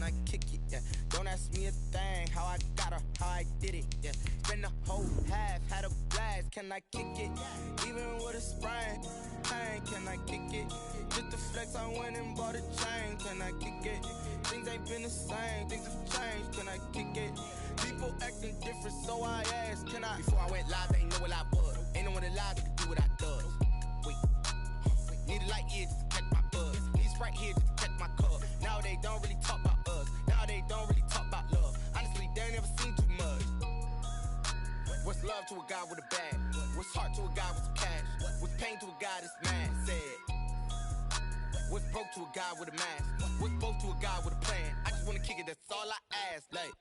I kick it? Yeah. Don't ask me a thing, how I got her, how I did it. Yeah. Spend the whole half, had a blast. Can I kick it? Even with a sprain, pain, can I kick it? Just the flex, I went and bought a chain. Can I kick it? Things ain't been the same, things have changed. Can I kick it? People acting different, so I asked, can I? Before I went live, they ain't know what I was. Ain't no one alive that could do what I does. Wait, need a light here just to catch my buzz. Need Sprite here just to catch my cup. Now they don't really talk about us. Now they don't really talk about love. Honestly, they ain't never seen too much. What's love to a guy with a bag? What's heart to a guy with some cash? What's pain to a guy that's mad? Said. What's broke to a guy with a mask? What's broke to a guy with a plan? I just wanna kick it, that's all I ask. Like,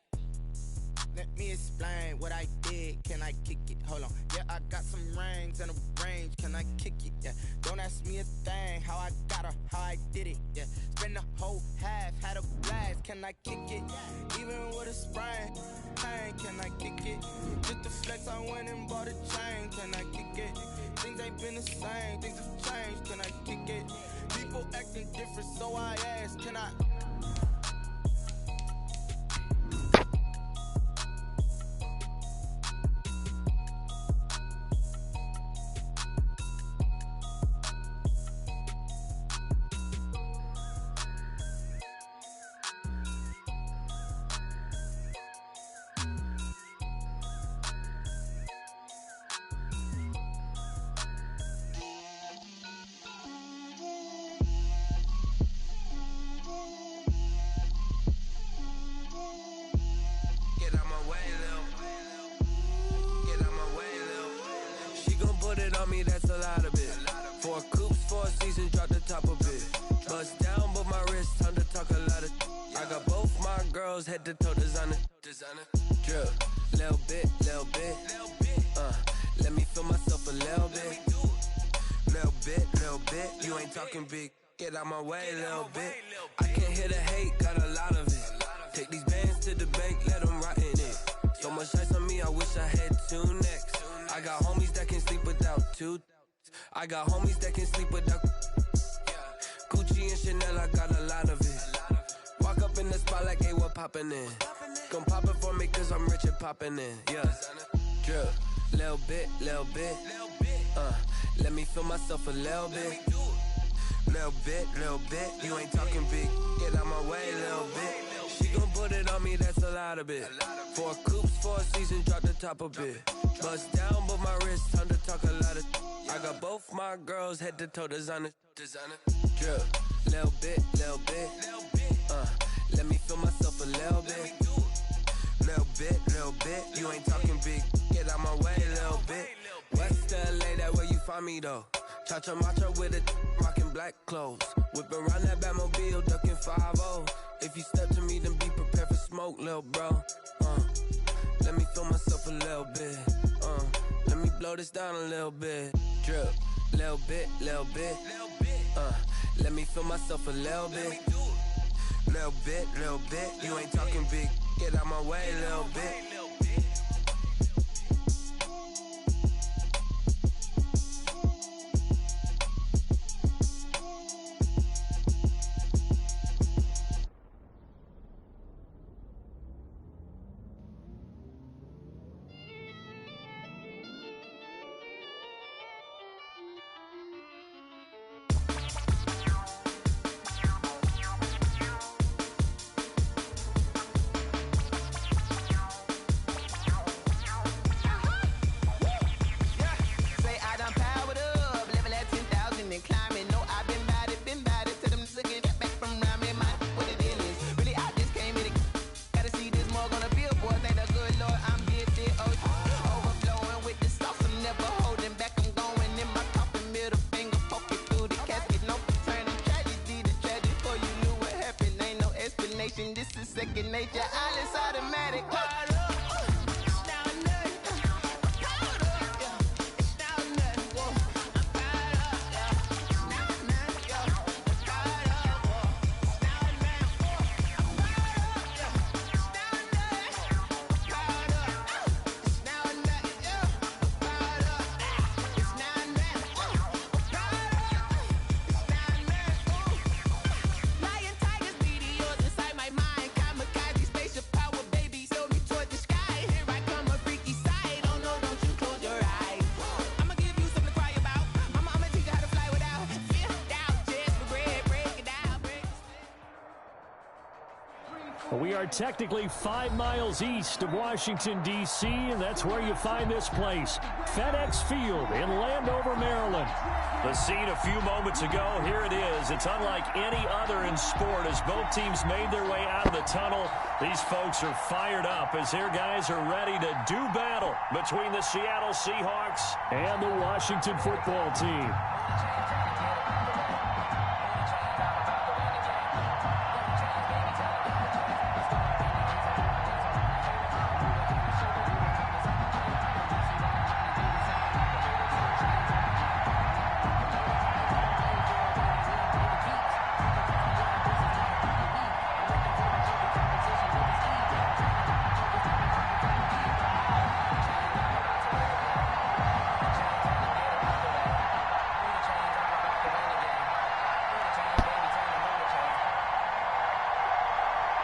let me explain what I did. Can I kick it? Hold on. Yeah, I got some rings and a range. Can I kick it? Yeah. Don't ask me a thing. How I got her, how I did it. Yeah. Spend the whole half, had a blast. Can I kick it? Even with a sprain, pain. Can I kick it? Just the flex, I went and bought a chain. Can I kick it? Things ain't been the same. Things have changed. Can I kick it? People acting different, so I ask, can I? That's a lot of it. 4 coops, 4 seasons, drop the top of it. Bust down, but my wrist, time to talk a lot of. I got both my girls head to toe designer. Drip, little bit. Let me feel myself a little bit. Little bit. You ain't talking big. Get out my way, little bit. I can't hear the hate, got a lot of it. Take these bands to the bank, let them rot in it. So much ice on me, I wish I had 2 necks. I got homies that can sleep without 2. I got homies that can sleep without Gucci and Chanel, I got a lot of it. Walk up in the spot like, hey, what poppin' in? Gon' pop it for me cause I'm rich and poppin' in. Yeah, drip, little bit. Let me feel myself a little bit. Little bit. You ain't talking big. Get out my way, little bit. She gon' put it on me, that's a lot of it. 4 coops, 4 seasons, drop the top of it. Bust down, but my wrist, time to talk a lot of. I got both my girls head to toe designer. Drip, little bit. Let me feel myself a little bit. Little bit. You ain't talking big. Get out my way, little bit. West LA, that where you find me though. Cha-cha matcha with it, rockin' black clothes. Whip around that Batmobile, ducking 5-0. If you step to me, then be prepared for smoke, lil' bro. Let me feel myself a little bit. Let me blow this down a little bit. Drip, little bit. Let me feel myself a little bit. Little bit. You ain't talking big. Get out my way, little bit. Lion tigers, meteors inside my mind. We are technically 5 miles east of Washington, D.C., and that's where you find this place, FedEx Field in Landover, Maryland. The scene a few moments ago, here it is. It's unlike any other in sport as both teams made their way out of the tunnel. These folks are fired up as their guys are ready to do battle between the Seattle Seahawks and the Washington football team.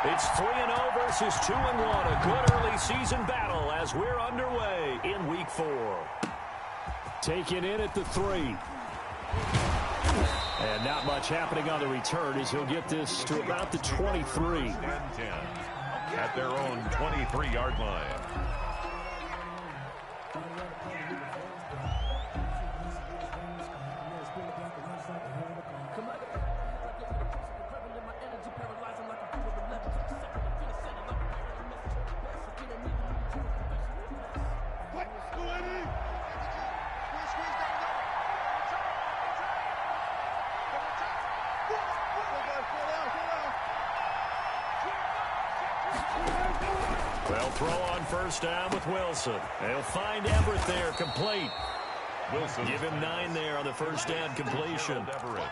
It's 3-0 versus 2-1. A good early season battle as we're underway in Week 4. Taken in at the 3. And not much happening on the return as he'll get this to about the 23. 10-10 at their own 23-yard line. Well, throw on first down with Wilson. They'll find Everett there, complete. Wilson. Give him 9 there on the first down completion.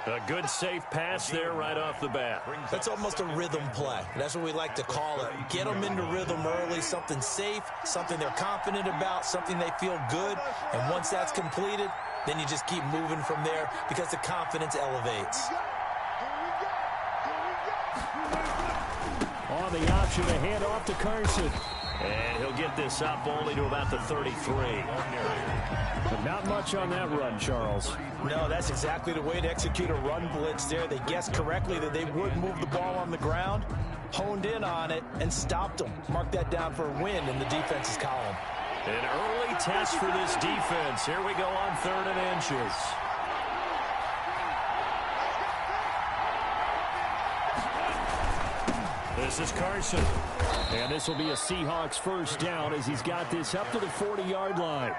A good safe pass there right off the bat. That's almost a rhythm play. That's what we like to call it. Get them into rhythm early, something safe, something they're confident about, something they feel good. And once that's completed, then you just keep moving from there because the confidence elevates. On the option, a hand off to Carson. And he'll get this up only to about the 33. But not much on that run, Charles. No, that's exactly the way to execute a run blitz there. They guessed correctly that they would move the ball on the ground, honed in on it, and stopped them. Mark that down for a win in the defense's column. An early test for this defense. Here we go on 3rd and inches. This is Carson. And this will be a Seahawks first down as he's got this up to the 40-yard line.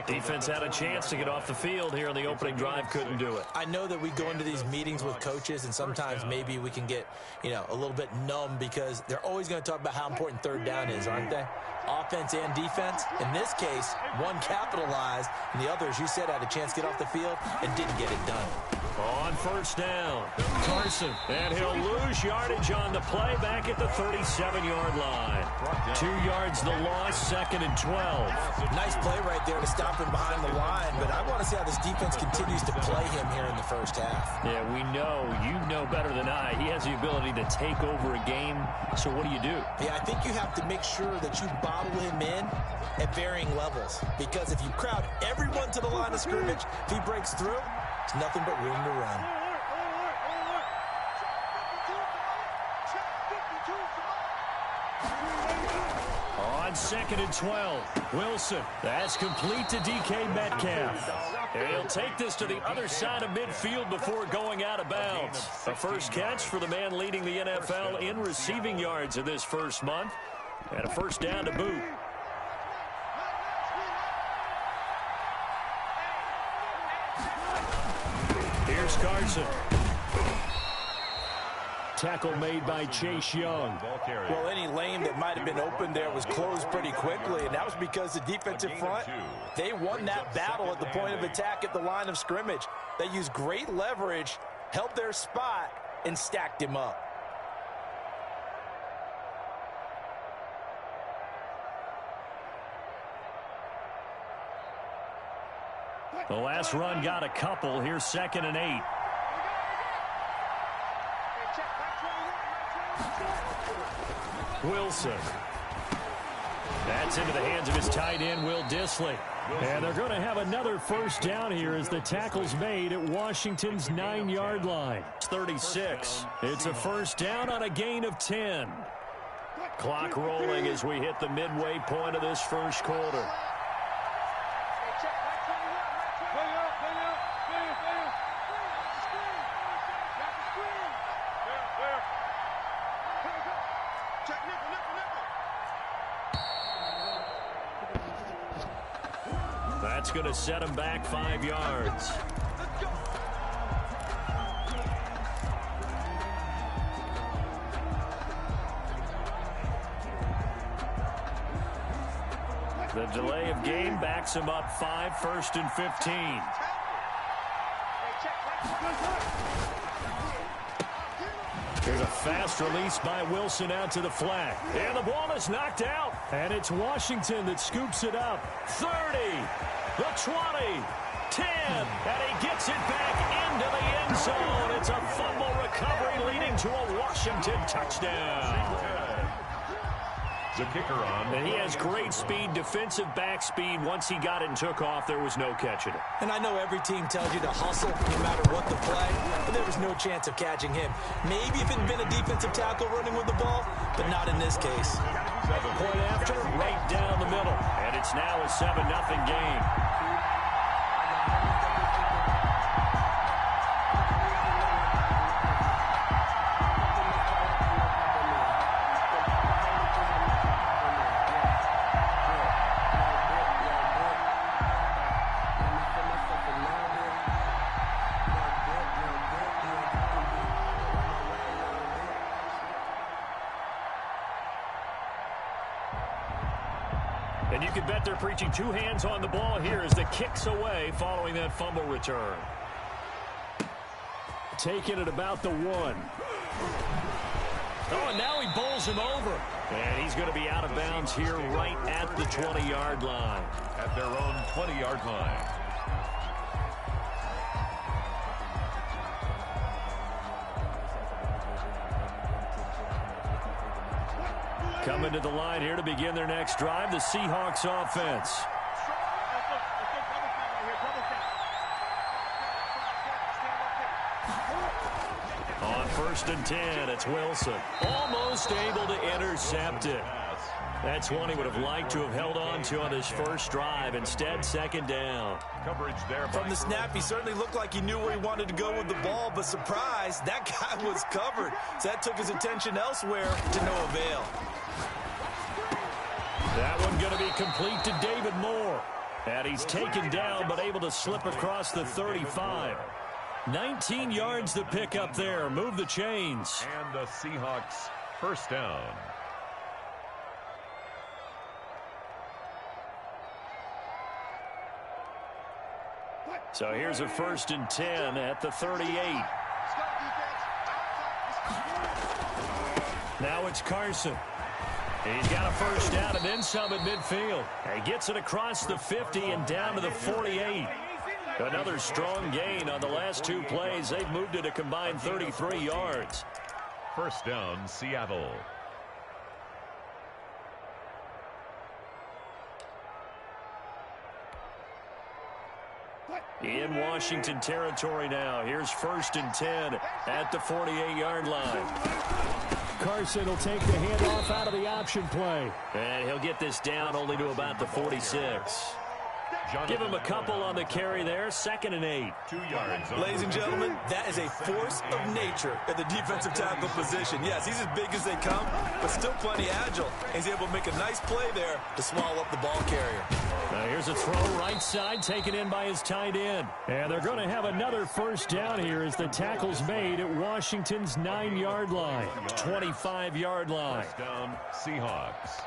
Defense had a chance to get off the field here on the opening drive, couldn't do it. I know that we go into these meetings with coaches, and sometimes maybe we can get, a little bit numb because they're always going to talk about how important 3rd down is, aren't they? Offense and defense. In this case, one capitalized, and the other, as you said, had a chance to get off the field and didn't get it done. On first down, Carson, and he'll lose yardage on the play back at the 37-yard line. 2 yards the loss, 2nd and 12. Nice play right there to stop him behind the line, but I want to see how this defense continues to play him here in the first half. Yeah, we know, you know better than I, he has the ability to take over a game, so what do you do? Yeah, I think you have to make sure that you bottle him in at varying levels, because if you crowd everyone to the line of scrimmage, if he breaks through, it's nothing but room to run. On 2nd and 12, Wilson. That's complete to DK Metcalf. And he'll take this to the other side of midfield before going out of bounds. A first catch for the man leading the NFL in receiving yards in this first month. And a first down to boot. Here's Carson. Tackle made by Chase Young. Well, any lane that might have been open there was closed pretty quickly, and that was because the defensive front, they won that battle at the point of attack at the line of scrimmage. They used great leverage, held their spot, and stacked him up. The last run got a couple. Here's 2nd and 8. Wilson. That's into the hands of his tight end, Will Dissly. And they're going to have another first down here as the tackle's made at Washington's 9-yard line. It's 36. It's a first down on a gain of 10. Clock rolling as we hit the midway point of this first quarter. That's going to set him back 5 yards. The delay of game backs him up 5, 1st and 15. Here's a fast release by Wilson out to the flat. And the ball is knocked out. And it's Washington that scoops it up. 30, the 20, 10, and he gets it back into the end zone. It's a fumble recovery leading to a Washington touchdown. The kicker on. And he has great speed, defensive back speed. Once he got it and took off, there was no catching it. And I know every team tells you to hustle no matter what the play, but there was no chance of catching him. Maybe if it had been a defensive tackle running with the ball, but not in this case. 7-point after, right down the middle. And it's now a 7-0 game. And you can bet they're preaching 2 hands on the ball here as the kick's away following that fumble return. Taking it about the 1. Oh, and now he bowls him over. And he's going to be out of bounds here right at the 20-yard line. At their own 20-yard line. Coming to the line here to begin their next drive, the Seahawks offense. On 1st and 10, it's Wilson. Almost able to intercept it. That's one he would have liked to have held on to on his first drive. Instead, 2nd down. Coverage there. From the snap, he certainly looked like he knew where he wanted to go with the ball, but surprise, that guy was covered. So that took his attention elsewhere to no avail. That one going to be complete to David Moore. And he's taken down but able to slip across the 35. 19 yards to pick up there. Move the chains. And the Seahawks first down. So here's a 1st and 10 at the 38. Now it's Carson. He's got a first down and then some at midfield. He gets it across the 50 and down to the 48. Another strong gain on the last 2 plays. They've moved it a combined 33 yards. First down, Seattle. In Washington territory now. Here's 1st and 10 at the 48-yard line. Carson will take the handoff out of the option play. And he'll get this down only to about the 46. Give him a couple on the carry there. 2nd and 8. 2 yards. Ladies and gentlemen, that is a force of nature at the defensive tackle position. Yes, he's as big as they come, but still plenty agile. He's able to make a nice play there to swallow up the ball carrier. Now here's a throw right side taken in by his tight end. And they're going to have another first down here as the tackle's made at Washington's 9-yard line. 25-yard line. First down, Seahawks.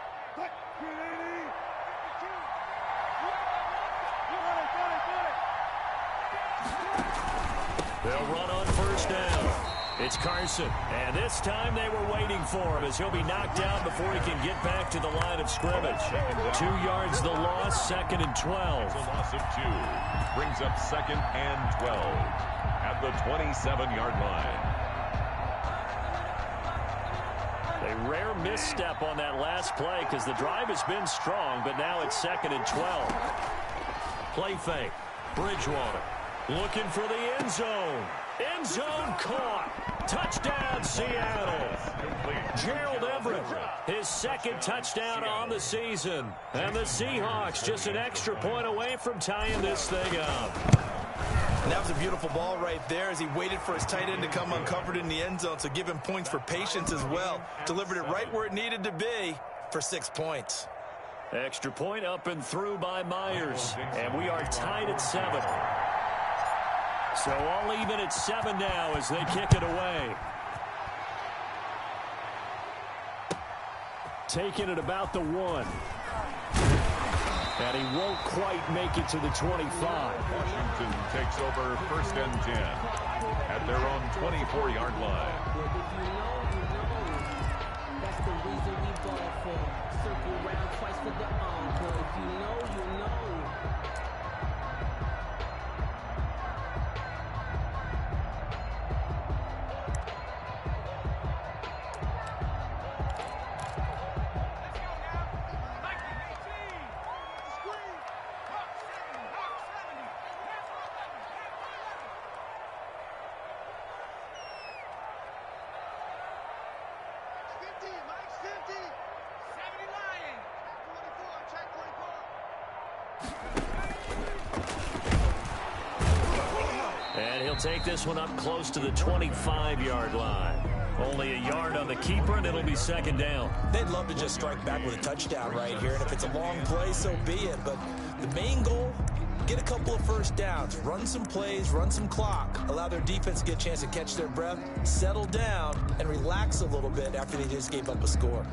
They'll run on first down. It's Carson. And this time they were waiting for him as he'll be knocked down before he can get back to the line of scrimmage. 2 yards the loss, 2nd and 12. It's a loss of 2. Brings up 2nd and 12 at the 27-yard line. A rare misstep on that last play because the drive has been strong, but now it's 2nd and 12. Play fake. Bridgewater looking for the end zone. End zone caught. Touchdown, Seattle. Gerald Everett, his second touchdown on the season. And the Seahawks just an extra point away from tying this thing up. And that was a beautiful ball right there as he waited for his tight end to come uncovered in the end zone. So give him points for patience as well. Delivered it right where it needed to be for 6 points. Extra point up and through by Myers. And we are tied at 7. So all even at 7 now as they kick it away. Taking it about the 1. And he won't quite make it to the 25. Washington takes over 1st and 10 at their own 24-yard line. That's the reason we ball for. Circle round twice for the encore. If you know, you know. And he'll take this one up close to the 25-yard line. Only a yard on the keeper, and it'll be 2nd down. They'd love to just strike back with a touchdown right here. And if it's a long play, so be it. But the main goal, get a couple of first downs. Run some plays, run some clock. Allow their defense to get a chance to catch their breath, settle down, and relax a little bit after they just gave up a score.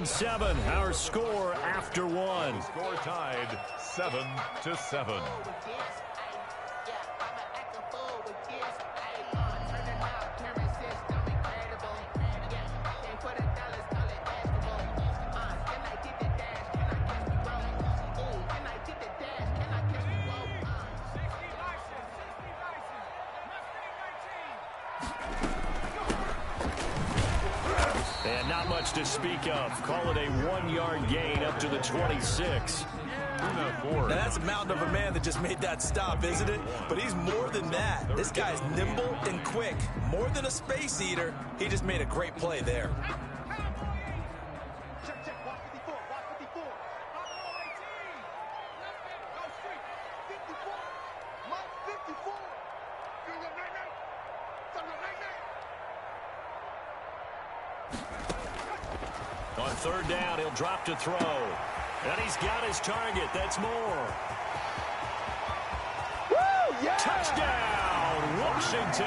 Seven, our score after 1. Score tied 7-7. And not much to speak of. Call it a 1-yard gain up to the 26. Now that's a mountain of a man that just made that stop, isn't it? But he's more than that. This guy's nimble and quick. More than a space eater. He just made a great play there. On 3rd down, he'll drop to throw. And he's got his target. That's Moore. Woo, yeah! Touchdown, Washington.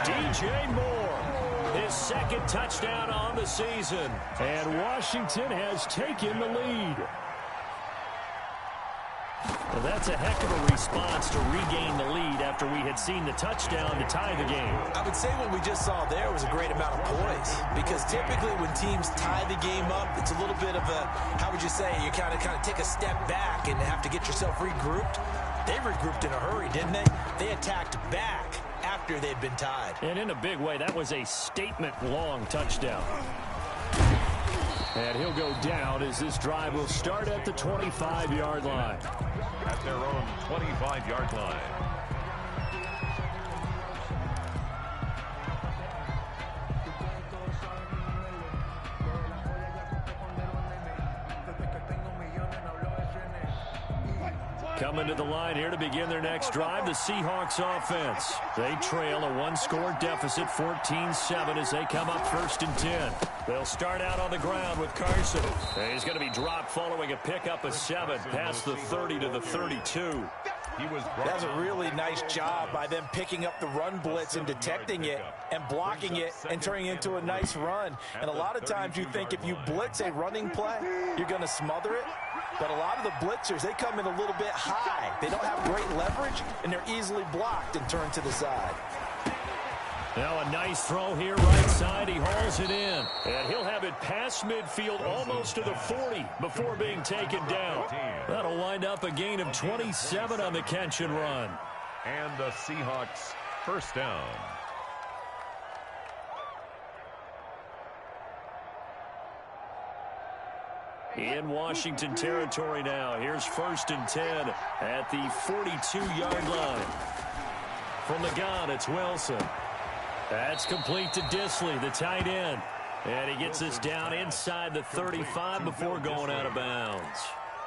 DJ Moore, his 2nd touchdown on the season. And Washington has taken the lead. Well, that's a heck of a response to regain the lead after we had seen the touchdown to tie the game. I would say what we just saw there was a great amount of poise, because typically when teams tie the game up, it's a little bit of a, how would you say, you kind of take a step back and have to get yourself regrouped. They regrouped in a hurry, didn't they? They attacked back after they'd been tied. And in a big way, that was a statement-long touchdown. And he'll go down as this drive will start at the 25-yard line. At their own 25-yard line. Coming to the line here to begin their next drive, the Seahawks offense. They trail a 1-score deficit, 14-7, as they come up 1st and 10. They'll start out on the ground with Carson. He's going to be dropped following a pickup of 7 past the 30 to the 32. That was a really nice job by them picking up the run blitz and detecting it and blocking it and turning it into a nice run. And a lot of times you think if you blitz a running play, you're going to smother it. But a lot of the blitzers, they come in a little bit high. They don't have great leverage, and they're easily blocked and turned to the side. Now a nice throw here right side. He hauls it in. And he'll have it past midfield almost to the 40 before being taken down. That'll wind up a gain of 27 on the catch and run. And the Seahawks 1st down. In Washington territory now. Here's 1st and 10 at the 42-yard line. From the gun, it's Wilson. That's complete to Dissly, the tight end. And he gets us down inside the 35 before going out of bounds.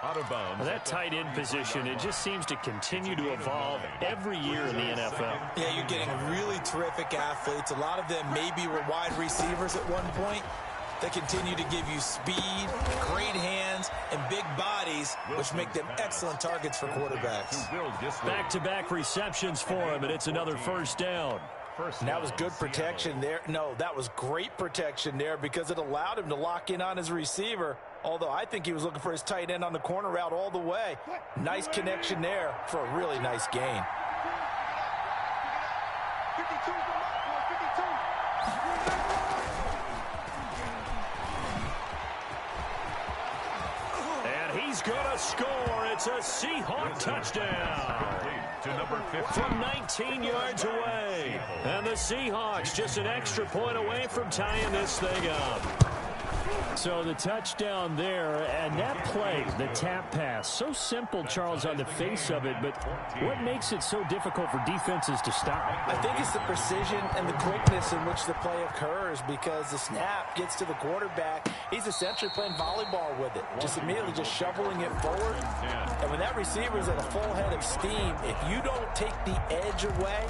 Out of bounds. Well, that tight end position, it just seems to continue to evolve every year in the NFL. Yeah, you're getting really terrific athletes. A lot of them maybe were wide receivers at one point. They continue to give you speed, great hands, and big bodies, which make them excellent targets for quarterbacks. Back-to-back receptions for him, and it's another 1st down. And that was good protection there. No, that was great protection there because it allowed him to lock in on his receiver, although I think he was looking for his tight end on the corner route all the way. Nice connection there for a really nice gain. And he's going to score. It's a Seahawk touchdown. To number 15. From 19 yards away. And the Seahawks just an extra point away from tying this thing up. So the touchdown there, and that play, the tap pass, so simple, Charles, on the face of it, but what makes it so difficult for defenses to stop? I think it's the precision and the quickness in which the play occurs because the snap gets to the quarterback. He's essentially playing volleyball with it, just immediately just shoveling it forward. And when that receiver's at a full head of steam, if you don't take the edge away,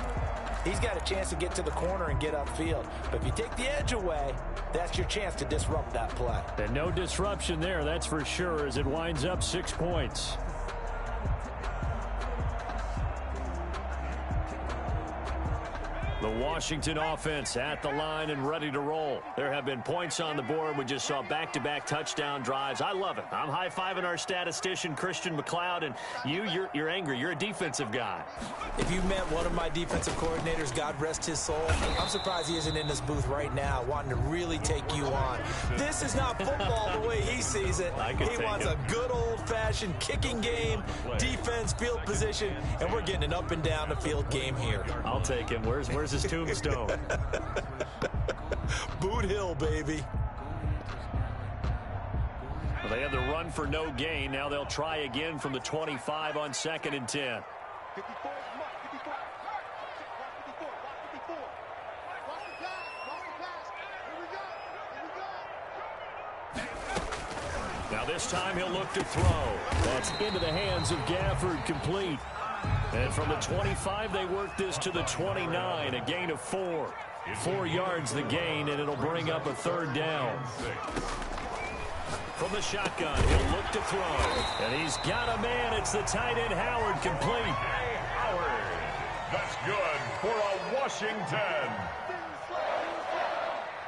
he's got a chance to get to the corner and get upfield. But if you take the edge away, that's your chance to disrupt that play. And no disruption there, that's for sure, as it winds up 6 points. The Washington offense at the line and ready to roll. There have been points on the board. We just saw back-to-back touchdown drives. I love it. I'm high-fiving our statistician, Christian McLeod, and you're angry. You're a defensive guy. If you met one of my defensive coordinators, God rest his soul, I'm surprised he isn't in this booth right now wanting to really take you on. This is not football the way he sees it. He wants a good old-fashioned kicking game, defense, field position, and we're getting an up-and-down-the-field game here. I'll take him. Where's his tombstone? Boot Hill, baby. Well, they had the run for no gain. Now they'll try again from the 25 on 2nd and 10. Now this time he'll look to throw. That's into the hands of Gafford, complete. And from the 25, they work this to the 29, a gain of 4. 4 yards the gain, and it'll bring up a 3rd down. From the shotgun, he'll look to throw. And he's got a man. It's the tight end, Howard, complete. Hey, Howard. That's good for a Washington.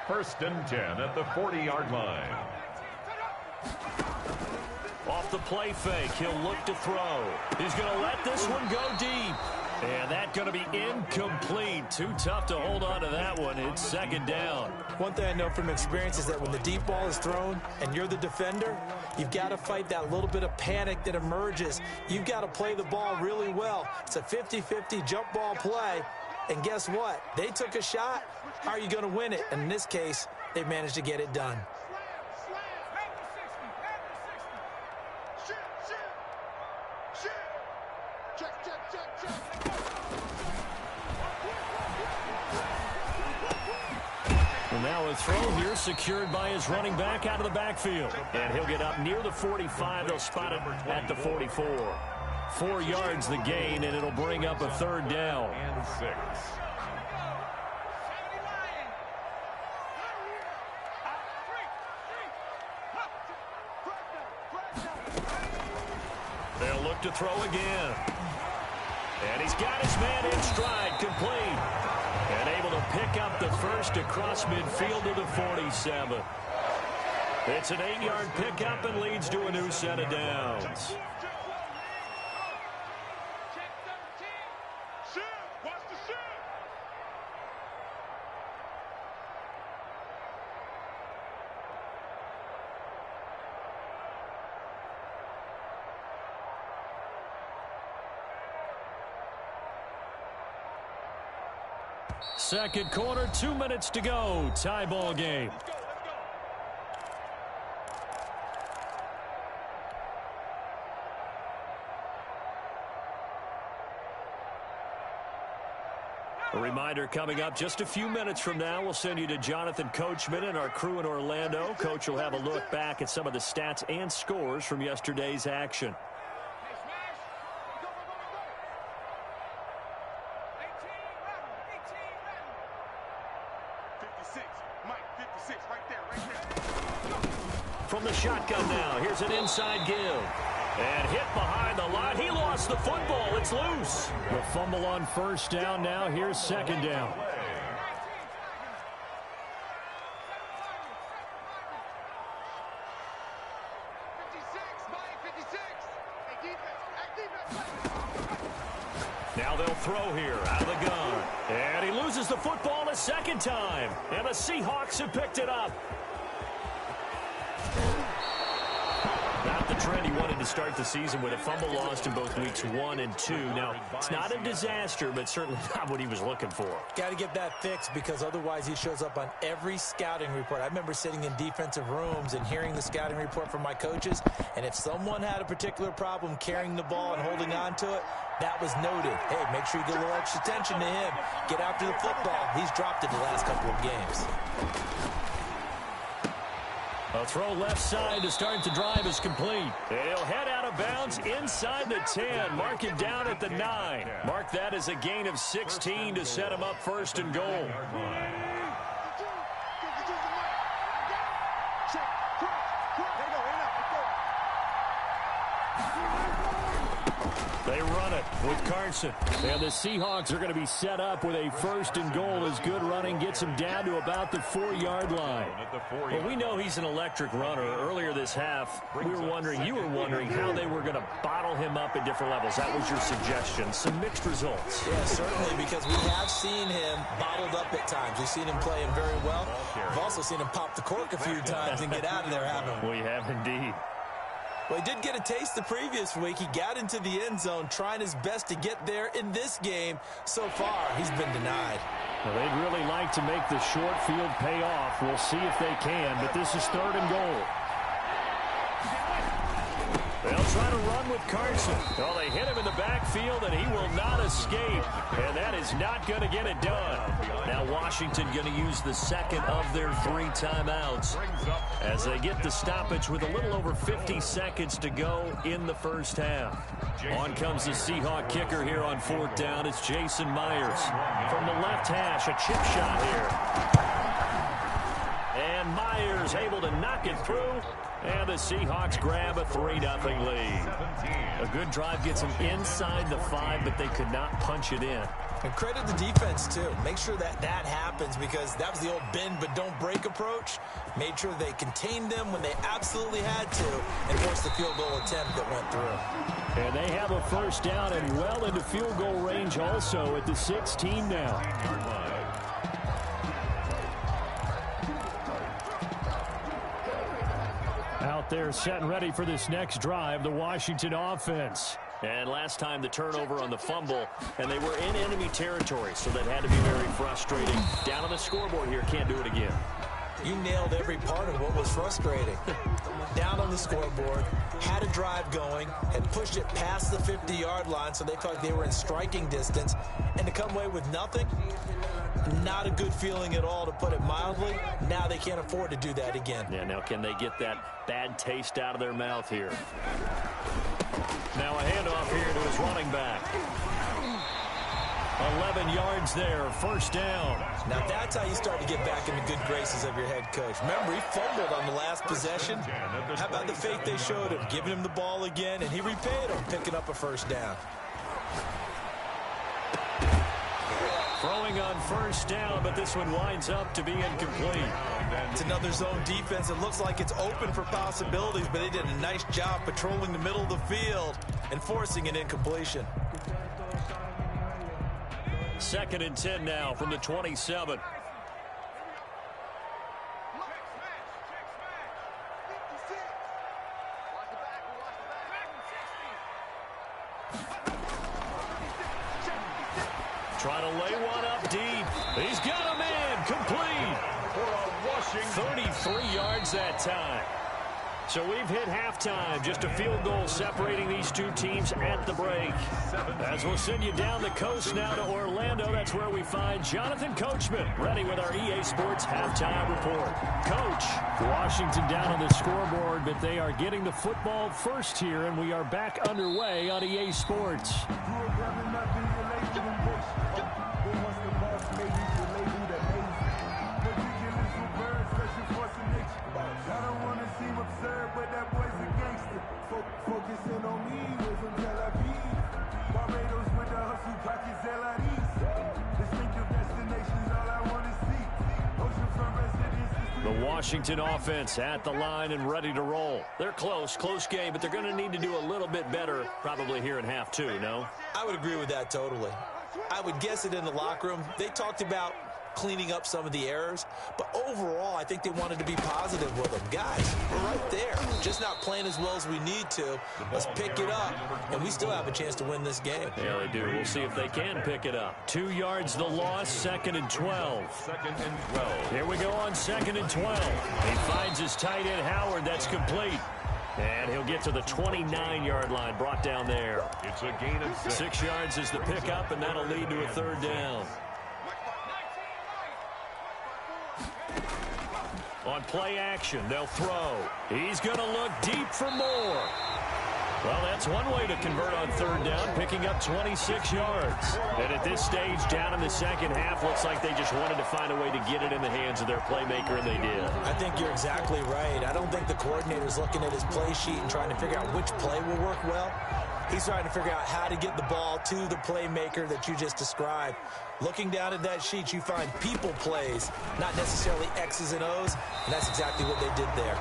1st and 10 at the 40-yard line. Off the play fake, he'll look to throw. He's going to let this one go deep. And that's going to be incomplete. Too tough to hold on to that one. It's 2nd down. One thing I know from experience is that when the deep ball is thrown and you're the defender, you've got to fight that little bit of panic that emerges. You've got to play the ball really well. It's a 50-50 jump ball play. And guess what? They took a shot. How are you going to win it? And in this case, they managed to get it done. Well, now a throw here secured by his running back out of the backfield. And he'll get up near the 45. They'll spot it at the 44. 4 yards the gain, and it'll bring up a 3rd down. And 6. They'll look to throw again. And he's got his man in stride, complete. And able to pick up the first across midfield to the 47. It's an 8-yard pickup and leads to a new set of downs. Second quarter, 2 minutes to go. Tie ball game. A reminder coming up just a few minutes from now, we'll send you to Jonathan Coachman and our crew in Orlando. Coach will have a look back at some of the stats and scores from yesterday's action. From the shotgun now, here's an inside give. And hit behind the line. He lost the football. It's loose. The fumble on first down now. Here's second down. Now they'll throw here out of the gun. And he loses the football a second time. And the Seahawks have picked it up. Not the trend he wanted to start the season with a fumble lost in both weeks 1 and 2. Now, it's not a disaster, but certainly not what he was looking for. Got to get that fixed because otherwise he shows up on every scouting report. I remember sitting in defensive rooms and hearing the scouting report from my coaches, and if someone had a particular problem carrying the ball and holding on to it, that was noted. Hey, make sure you get a little extra attention to him. Get after the football. He's dropped it the last couple of games. A throw left side to start the drive is complete. He'll head out of bounds inside the 10. Mark him down at the 9. Mark that as a gain of 16 to set him up first and goal. They run it with Carson. And the Seahawks are going to be set up with a first and goal as good running gets him down to about the 4-yard line. Well, we know he's an electric runner. Earlier this half, you were wondering how they were going to bottle him up at different levels. That was your suggestion. Some mixed results. Yeah, certainly, because we have seen him bottled up at times. We've seen him play him very well. We've also seen him pop the cork a few times and get out of there, haven't we? We have indeed. Well, he did get a taste the previous week. He got into the end zone, trying his best to get there in this game. So far, he's been denied. Well, they'd really like to make the short field pay off. We'll see if they can, but this is third and goal. They'll try to run with Carson. Well, they hit him in the backfield, and he will not escape. And that is not going to get it done. Now Washington going to use the second of their 3 timeouts as they get the stoppage with a little over 50 seconds to go in the first half. On comes the Seahawk kicker here on 4th down. It's Jason Myers. From the left hash, a chip shot here. And Myers able to knock it through. And the Seahawks grab a 3-0 lead. A good drive gets them inside the 5, but they could not punch it in. And credit the defense, too. Make sure that happens because that was the old bend but don't break approach. Made sure they contained them when they absolutely had to and forced the field goal attempt that went through. And they have a first down and well into field goal range also at the 16 now. Out there set and ready for this next drive, the Washington offense. And last time the turnover on the fumble, and they were in enemy territory, so that had to be very frustrating. Down on the scoreboard here, can't do it again. You nailed every part of what was frustrating. Down on the scoreboard, had a drive going, had pushed it past the 50-yard line, so they felt like they were in striking distance, and to come away with nothing, not a good feeling at all, to put it mildly. Now they can't afford to do that again. Yeah, now can they get that bad taste out of their mouth here? Now a handoff here to his running back. 11 yards there, first down. Now that's how you start to get back in the good graces of your head coach. Remember, he fumbled on the last possession. How about the faith they showed him, giving him the ball again, and he repaid him, picking up a first down. Throwing on first down, but this one winds up to be incomplete. It's another zone defense. It looks like it's open for possibilities, but they did a nice job patrolling the middle of the field and forcing an incompletion. 2nd and 10 now from the 27. Trying to lay one up deep. He's got a man complete. 33 yards that time. So we've hit halftime. Just a field goal separating these two teams at the break. As we'll send you down the coast now to Orlando, that's where we find Jonathan Coachman, ready with our EA Sports halftime report. Coach, Washington down on the scoreboard, but they are getting the football first here, and we are back underway on EA Sports. But that boy's a gangster. Focusing on me, we're from Tel Aviv. Barbados with the hustle, pockets LIDs. Distinctive destinations, all I want to see. Oceanfront residences. The Washington offense at the line and ready to roll. They're close game, but they're going to need to do a little bit better probably here in half two, no? I would agree with that totally. I would guess it in the locker room. They talked about cleaning up some of the errors, but overall I think they wanted to be positive with them. Guys, we're right there, just not playing as well as we need to. Let's pick it up, and we still have a chance to win this game. Yeah, they do. We'll see if they can pick it up. 2 yards the loss, 2nd and 12. 2nd and 12. Here we go on 2nd and 12. He finds his tight end Howard. That's complete. And he'll get to the 29-yard line, brought down there. It's a gain of 6. 6 yards is the pickup, and that'll lead to a 3rd down. On play action, they'll throw. He's going to look deep for more. Well, that's one way to convert on 3rd down, picking up 26 yards. And at this stage, down in the second half, looks like they just wanted to find a way to get it in the hands of their playmaker, and they did. I think you're exactly right. I don't think the coordinator's looking at his play sheet and trying to figure out which play will work well. He's trying to figure out how to get the ball to the playmaker that you just described. Looking down at that sheet, you find people plays, not necessarily X's and O's, and that's exactly what they did there.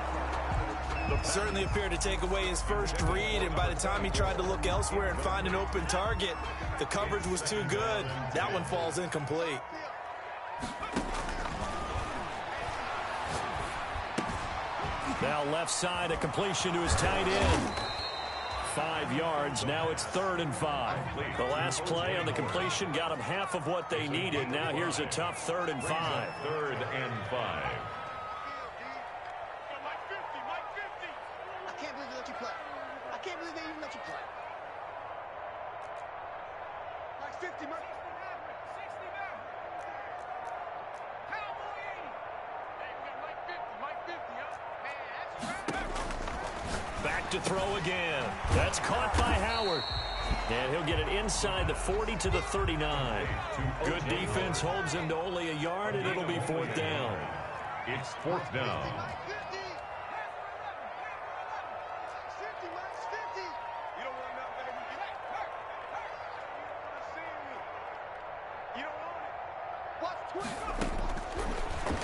Certainly appeared to take away his first read, and by the time he tried to look elsewhere and find an open target, the coverage was too good. That one falls incomplete. Now left side, a completion to his tight end. 5 yards. Now it's 3rd and 5. The last play on the completion got them half of what they needed. Now here's a tough 3rd and 5. 3rd and 5. I can't believe they let you play. I can't believe they even let you play. Like 50, man. 60, man. Cowboy 80. Hey, we got Mike 50. Mike 50, huh? Man, that's Back to throw again. That's caught by Howard. And he'll get it inside the 40 to the 39. Good defense holds him to only a yard, and it'll be 4th down. It's 4th down.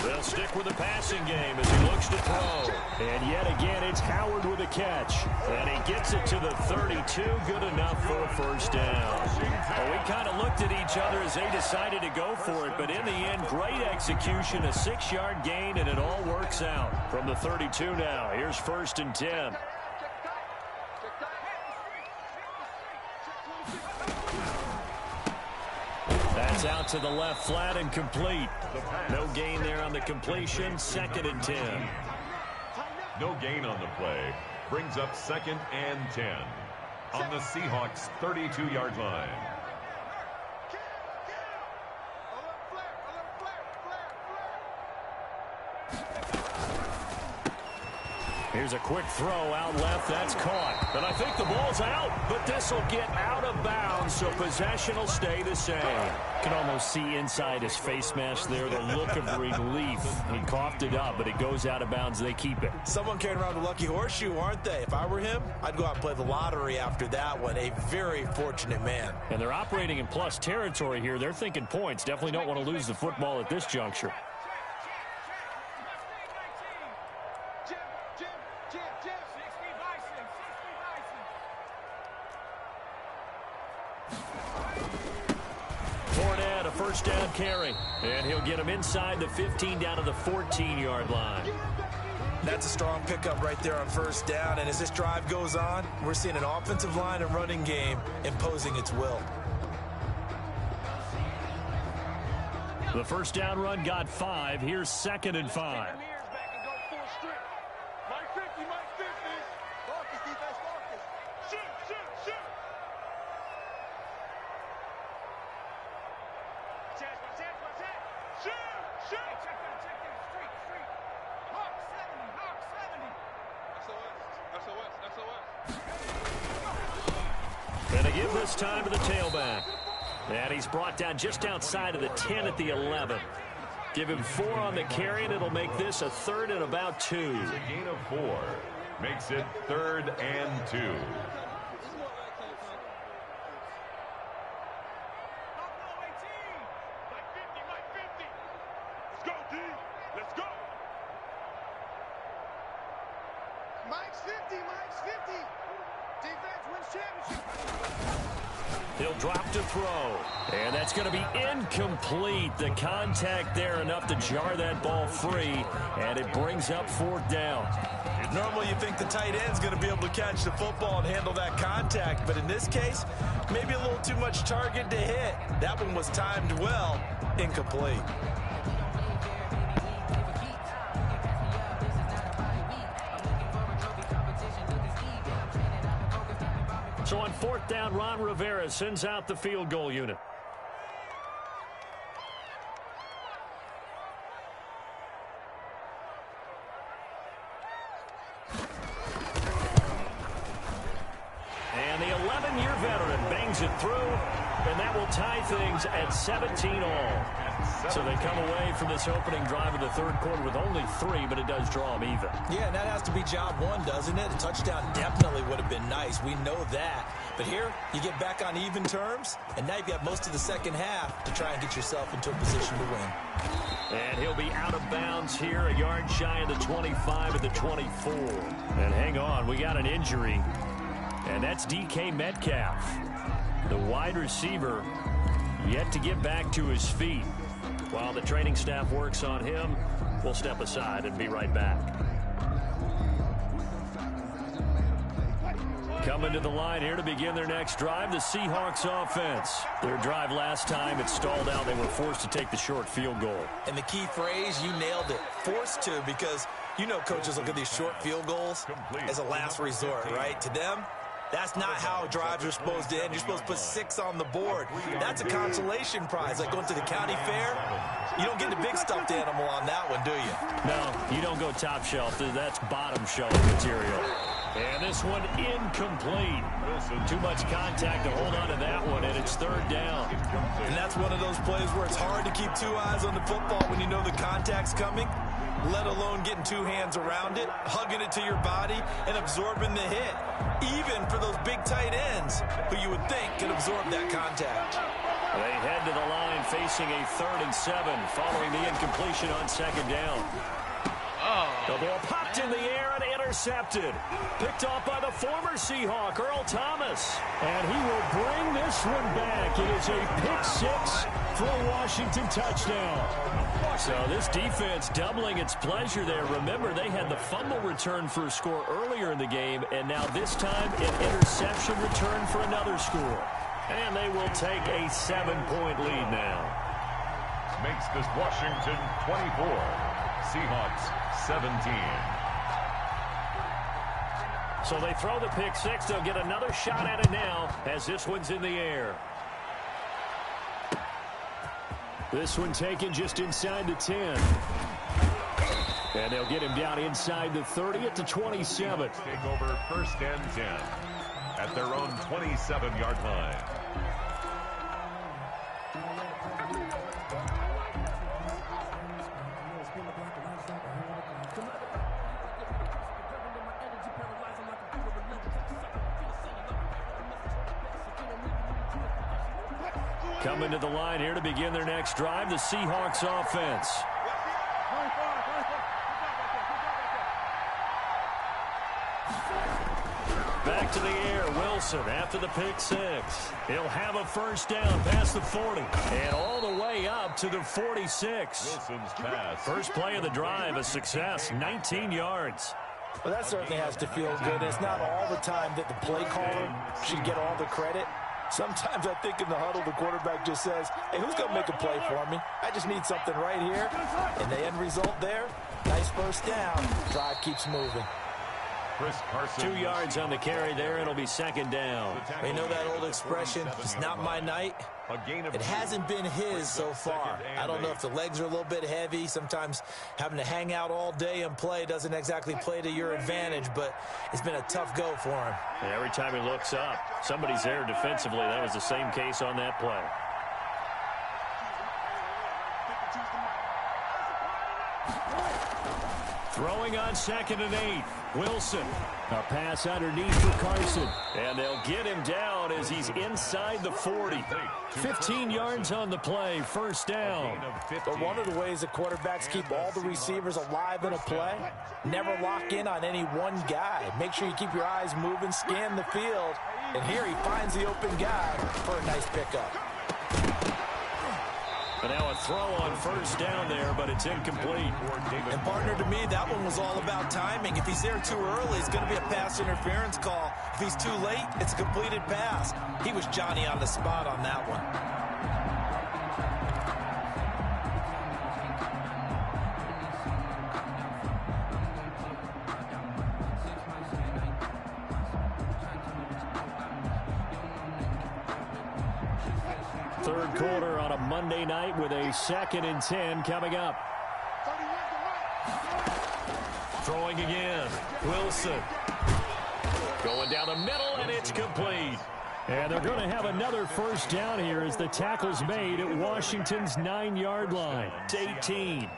They'll stick with the passing game as he looks to throw. And yet again, it's Howard with a catch. And he gets it to the 32. Good enough for a 1st down. Well, we kind of looked at each other as they decided to go for it. But in the end, great execution, a 6-yard gain, and it all works out. From the 32 now, here's 1st and 10. That's out to the left flat and complete. No gain there on the completion. 2nd and 10. No gain on the play. Brings up 2nd and 10 on the Seahawks' 32-yard line. Here's a quick throw out left. That's caught. And I think the ball's out, but this will get out of bounds, so possession will stay the same. Can almost see inside his face mask there the look of relief. He coughed it up, but it goes out of bounds. They keep it. Someone carrying around a lucky horseshoe, aren't they? If I were him, I'd go out and play the lottery after that one. A very fortunate man. And they're operating in plus territory here. They're thinking points. Definitely don't want to lose the football at this juncture. Fournette, a 1st down carry. And he'll get him inside the 15 down to the 14-yard line. That's a strong pickup right there on 1st down. And as this drive goes on, we're seeing an offensive line and running game imposing its will. The 1st down run got 5. Here's 2nd and 5. Mike 50, Mike 50. And they give this time to the tailback. And he's brought down just outside of the 10 at the 11. Give him 4 on the carry, and it'll make this a 3rd and about 2. It's a gain of 4. Makes it 3rd and 2. Let's go, D. Let's go. Mike's 50. Mike's 50. Defense wins championship. He'll drop to throw. And that's going to be incomplete. The contact there enough to jar that ball free. And it brings up 4th down. Normally you think the tight end's going to be able to catch the football and handle that contact. But in this case, maybe a little too much target to hit. That one was timed well. Incomplete. So on 4th down, Ron Rivera sends out the field goal unit. And the 11-year veteran bangs it through, and that will tie things at 17 all. So they come away from this opening drive in the 3rd quarter with only 3, but it does draw them even. Yeah, and that has to be job 1, doesn't it? A touchdown definitely would have been nice. We know that. But here, you get back on even terms, and now you've got most of the second half to try and get yourself into a position to win. And he'll be out of bounds here, a yard shy of the 25 at the 24. And hang on, we got an injury. And that's DK Metcalf, the wide receiver, yet to get back to his feet. While the training staff works on him, we'll step aside and be right back. Coming to the line here to begin their next drive, the Seahawks offense. Their drive last time, it stalled out. They were forced to take the short field goal. And the key phrase, you nailed it. Forced to, because you know coaches look at these short field goals as a last resort, right? To them, that's not how drives are supposed to end. You're supposed to put 6 on the board. That's a consolation prize, like going to the county fair. You don't get the big stuffed animal on that one, do you? No, you don't go top shelf. That's bottom shelf material. And this one incomplete. Too much contact to hold on to that one, and it's 3rd down. And that's one of those plays where it's hard to keep 2 eyes on the football when you know the contact's coming, let alone getting 2 hands around it, hugging it to your body, and absorbing the hit. Even for those big tight ends who you would think could absorb that contact. They head to the line facing a 3rd and 7 following the incompletion on 2nd down. The ball popped in the air and intercepted. Picked off by the former Seahawk, Earl Thomas. And he will bring this one back. It is a pick 6 for a Washington touchdown. So this defense doubling its pleasure there. Remember, they had the fumble return for a score earlier in the game, and now this time an interception return for another score. And they will take a 7-point lead now. Makes this Washington 24. Seahawks 17. So they throw the pick 6. They'll get another shot at it now as this one's in the air. This one taken just inside the 10. And they'll get him down inside the 30 at the 27. Take over 1st and 10 at their own 27-yard line. Coming to the line here to begin their next drive, the Seahawks offense. Back to the air, Wilson after the pick 6. He'll have a 1st down past the 40 and all the way up to the 46. Wilson's pass. First play of the drive, a success, 19 yards. Well, that certainly has to feel good. It's not all the time that the play caller should get all the credit. Sometimes I think in the huddle, the quarterback just says, hey, who's going to make a play for me? I just need something right here. And the end result there, nice 1st down. Drive keeps moving. Chris Carson. 2 yards on the carry there. It'll be second down. You know that old expression, it's not my night? It hasn't been his so far. I don't know if the legs are a little bit heavy. Sometimes having to hang out all day and play doesn't exactly play to your advantage, but it's been a tough go for him. And every time he looks up, somebody's there defensively. That was the same case on that play. Throwing on 2nd and 8. Wilson. A pass underneath for Carson. And they'll get him down as he's inside the 40. 15 yards on the play. First down. But one of the ways the quarterbacks keep all the receivers alive in a play, never lock in on any one guy. Make sure you keep your eyes moving, scan the field. And here he finds the open guy for a nice pickup. And now a throw on first down there, but it's incomplete. And partner, to me, that one was all about timing. If he's there too early, it's going to be a pass interference call. If he's too late, it's a completed pass. He was Johnny on the spot on that one. Third quarter on a Monday night with a 2nd and 10 coming up. Throwing again. Wilson. Going down the middle, and it's complete. And they're going to have another first down here as the tackle's made at Washington's 9-yard line. It's 18.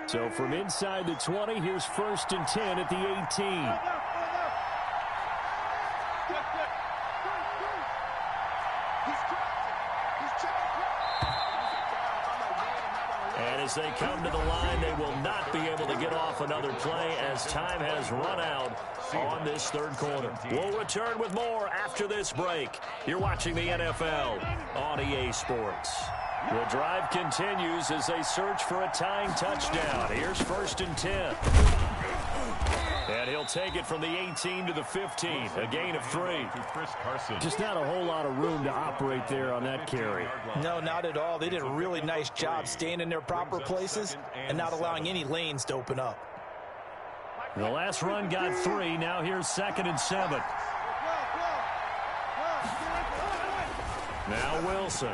So from inside the 20, here's 1st and 10 at the 18. As they come to the line, they will not be able to get off another play as time has run out on this third quarter. We'll return with more after this break. You're watching the NFL on EA Sports. The drive continues as they search for a tying touchdown. Here's 1st and 10. And he'll take it from the 18 to the 15. A gain of 3. Just not a whole lot of room to operate there on that carry. No, not at all. They did a really nice job staying in their proper places and not allowing any lanes to open up. The last run got 3. Now here's 2nd and 7. Now Wilson.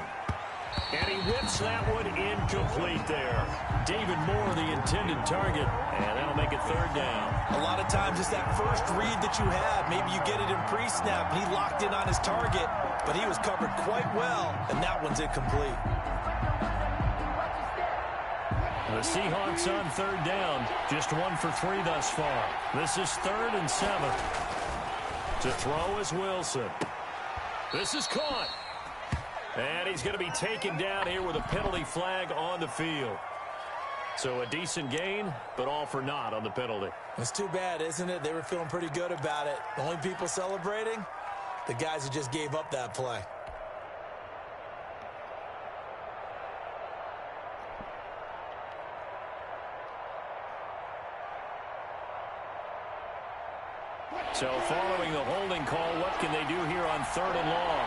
And he whips that one incomplete there. David Moore, the intended target, and that'll make it 3rd down. A lot of times it's that first read that you have. Maybe you get it in pre-snap, and he locked in on his target, but he was covered quite well, and that one's incomplete. The Seahawks on 3rd down, just 1 for 3 thus far. This is 3rd and 7. To throw is Wilson. This is caught. And he's going to be taken down here with a penalty flag on the field. So a decent gain, but all for naught on the penalty. It's too bad, isn't it? They were feeling pretty good about it. The only people celebrating, the guys who just gave up that play. So following the holding call, what can they do here on 3rd and long?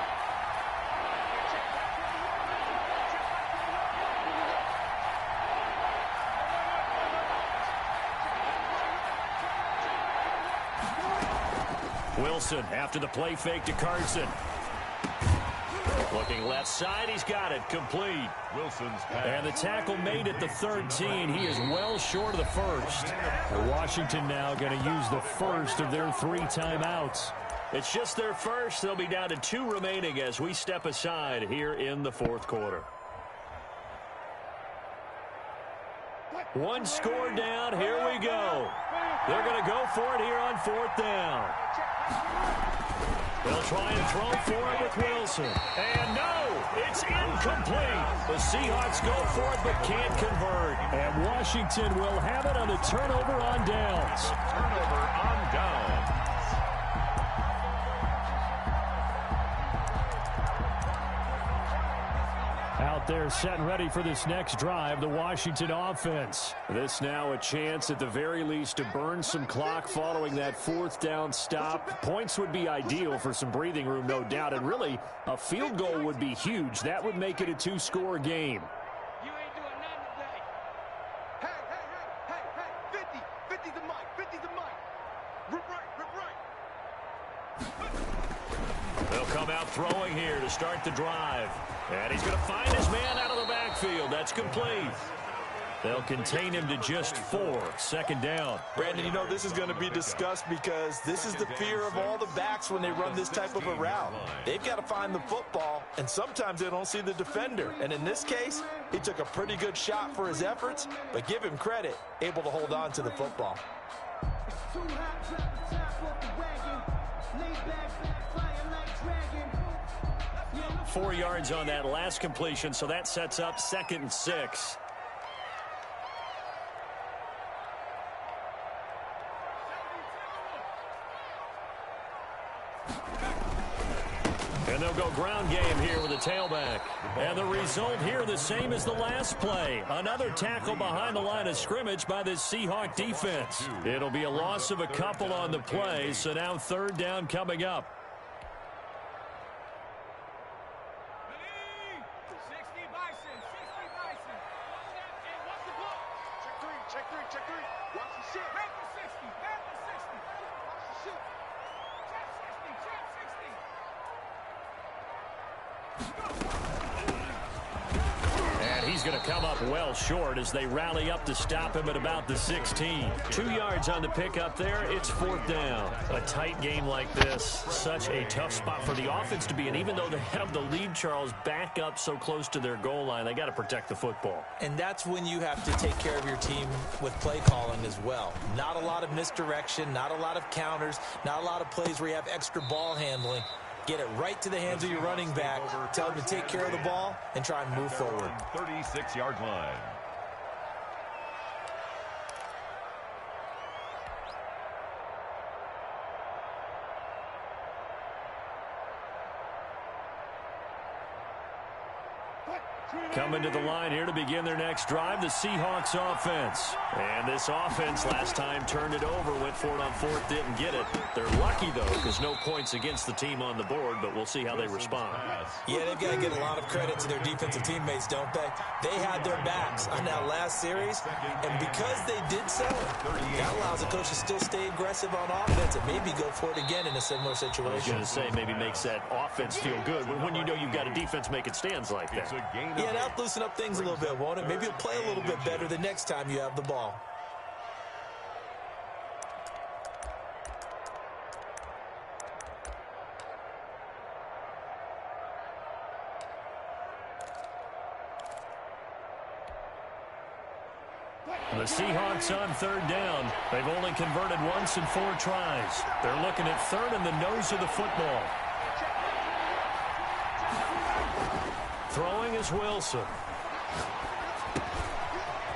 Wilson after the play fake to Carson. Looking left side, he's got it, complete. Wilson's pass. And the tackle made at the 13. He is well short of the first. Washington now going to use the first of their 3 timeouts. It's just their first. They'll be down to 2 remaining as we step aside here in the 4th quarter. 1 score down. Here we go. They're going to go for it here on 4th down. They'll try and throw for it with Wilson. And no, it's incomplete. The Seahawks go for it but can't convert. And Washington will have it on the turnover on downs. Turnover on downs. Out there set and ready for this next drive, the Washington offense. This now a chance at the very least to burn some clock following that 4th down stop. Points would be ideal for some breathing room, no doubt. And really, a field goal would be huge. That would make it a 2-score game. You ain't doing nothing today. 50 to Mike. 50 to Mike. Rip right. Rip right. They'll come out throwing here to start the drive. And he's going to find his man out of the backfield. That's complete. They'll contain him to just 4. Second down. Brandon, you know this is going to be discussed because this is the fear of all the backs when they run this type of a route. They've got to find the football, and sometimes they don't see the defender. And in this case, he took a pretty good shot for his efforts, but give him credit, able to hold on to the football. 4 yards on that last completion, so that sets up 2nd and 6. And they'll go ground game here with a tailback. And the result here the same as the last play. Another tackle behind the line of scrimmage by this Seahawk defense. It'll be a loss of a couple on the play, so now 3rd down coming up. 60 Bison, 60 Bison. And what's the ball? Check three. Check three. Check three. Watch the shit. Back to 60. Back to 60. Watch the shit. Check 60. Check 60. And he's going to come up well short as they rally up to stop him at about the 16. 2 yards on the pickup there. It's 4th down. A tight game like this, such a tough spot for the offense to be in. Even though they have the lead, Charles, back up so close to their goal line, they got to protect the football. And that's when you have to take care of your team with play calling as well. Not a lot of misdirection, not a lot of counters, not a lot of plays where you have extra ball handling. Get it right to the hands of your running back. Tell him to take care of the ball and try and move forward. 36-yard line. Coming to the line here to begin their next drive, the Seahawks offense. And this offense last time turned it over, went for it on 4th, didn't get it. They're lucky, though, because no points against the team on the board, but we'll see how they respond. Yeah, they've got to get a lot of credit to their defensive teammates, don't they? They had their backs on that last series, and because they did so, that allows the coach to still stay aggressive on offense and maybe go for it again in a similar situation. I was going to say, maybe makes that offense feel good when you know you've got a defense making stands like that. Yeah, that'll loosen up things a little bit, won't it? Maybe you'll play a little bit better the next time you have the ball. The Seahawks on 3rd down. They've only converted once in 4 tries. They're looking at 3rd in the nose of the football. Throwing is Wilson.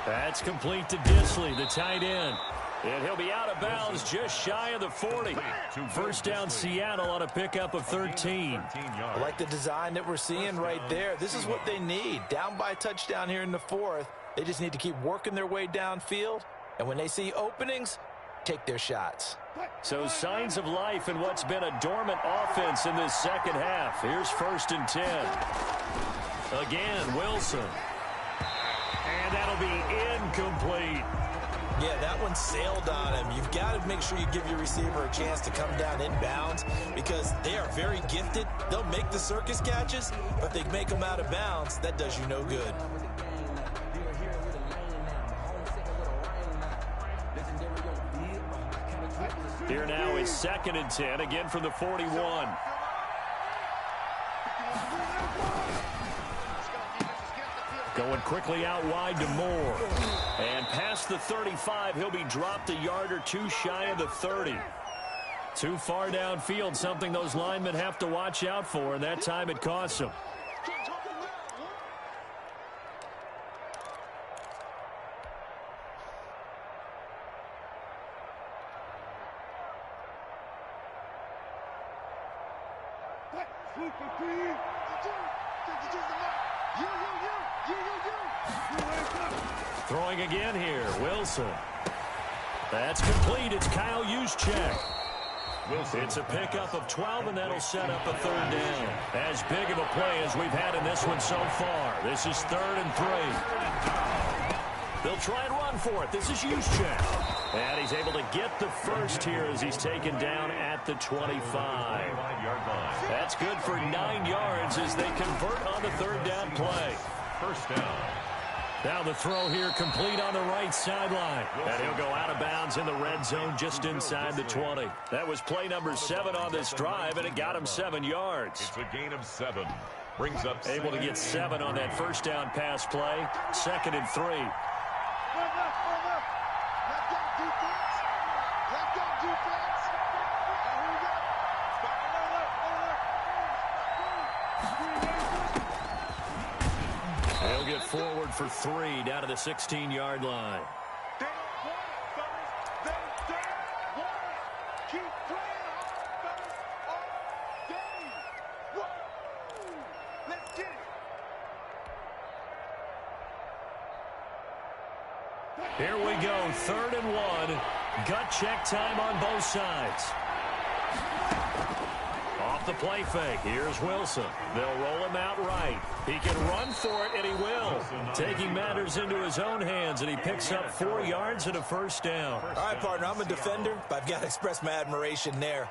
That's complete to Disley, the tight end. And he'll be out of bounds just shy of the 40. 1st down Seattle on a pickup of 13. I like the design that we're seeing right there. This is what they need. Down by a touchdown here in the 4th. They just need to keep working their way downfield. And when they see openings, take their shots. So signs of life in what's been a dormant offense in this second half. Here's 1st and 10. Again, Wilson. And that'll be incomplete. Yeah, that one sailed on him. You've got to make sure you give your receiver a chance to come down inbounds because they are very gifted. They'll make the circus catches, but if they make them out of bounds, that does you no good. Here now is 2nd and 10, again from the 41. Going quickly out wide to Moore. And past the 35, he'll be dropped a yard or 2 shy of the 30. Too far downfield, something those linemen have to watch out for, and that time it costs them. Throwing again here, Wilson. That's complete. It's Kyle Juszczyk. It's a pickup of 12, and that'll set up a 3rd down. As big of a play as we've had in this one so far. This is 3rd and 3. They'll try and run for it. This is Juszczyk. And he's able to get the first here as he's taken down at the 25. That's good for 9 yards as they convert on the third down play. First down. Now the throw here complete on the right sideline. And he'll go out of bounds in the red zone just inside the 20. That was play number 7 on this drive, and it got him 7 yards. It's a gain of 7. Brings up able to get 7 on that first down pass play. 2nd and 3. They'll get forward for 3 down to the 16-yard line. They don't want it, fellas. They don't want it. Keep playing hard, fellas, all game. Woo! Let's get it. Here we go, 3rd and 1. Gut check time on both sides. Off the play fake, here's Wilson. They'll roll him out right. He can run for it, and he will. Taking matters into his own hands, and he picks up 4 yards and a first down. All right, partner, I'm a defender, but I've got to express my admiration there.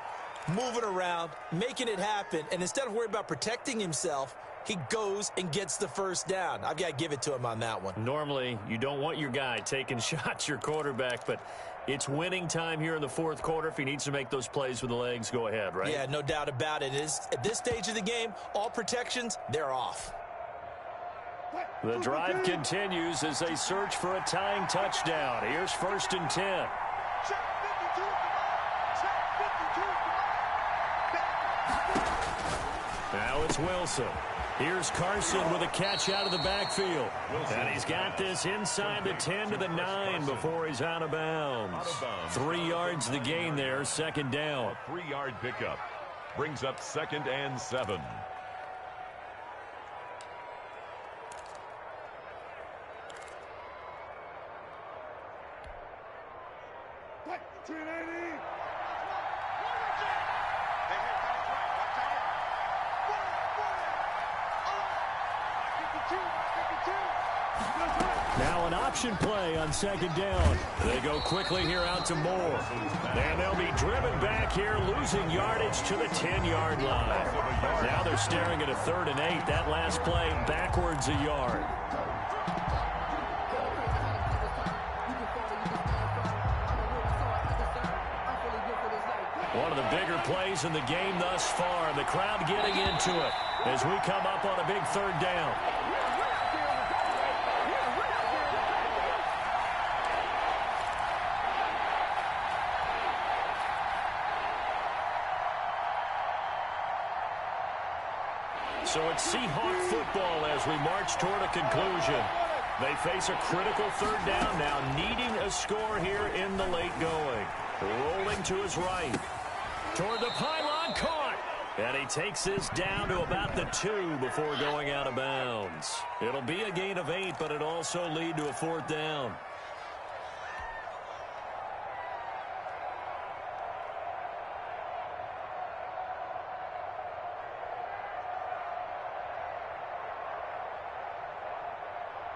Moving around, making it happen, and instead of worrying about protecting himself, he goes and gets the first down. I've got to give it to him on that one. Normally, you don't want your guy taking shots, your quarterback, but it's winning time here in the 4th quarter. If he needs to make those plays with the legs, go ahead, right? Yeah, no doubt about it. At this stage of the game, all protections, they're off. The drive continues as they search for a tying touchdown. Here's 1st and 10. Check 52, Now it's Wilson. Here's Carson with a catch out of the backfield. And he's got this inside the 10 to the 9 before he's out of bounds. 3 yards the gain there, 2nd down. A 3-yard pickup. Brings up 2nd and 7. Now an option play on 2nd down. They go quickly here out to Moore. And they'll be driven back here, losing yardage to the 10-yard line. Now they're staring at a 3rd and 8. That last play backwards a yard. One of the bigger plays in the game thus far. The crowd getting into it as we come up on a big 3rd down. So it's Seahawk football as we march toward a conclusion. They face a critical 3rd down now, needing a score here in the late going. Rolling to his right. Toward the pylon, caught. And he takes this down to about the 2 before going out of bounds. It'll be a gain of 8, but it'll also lead to a 4th down.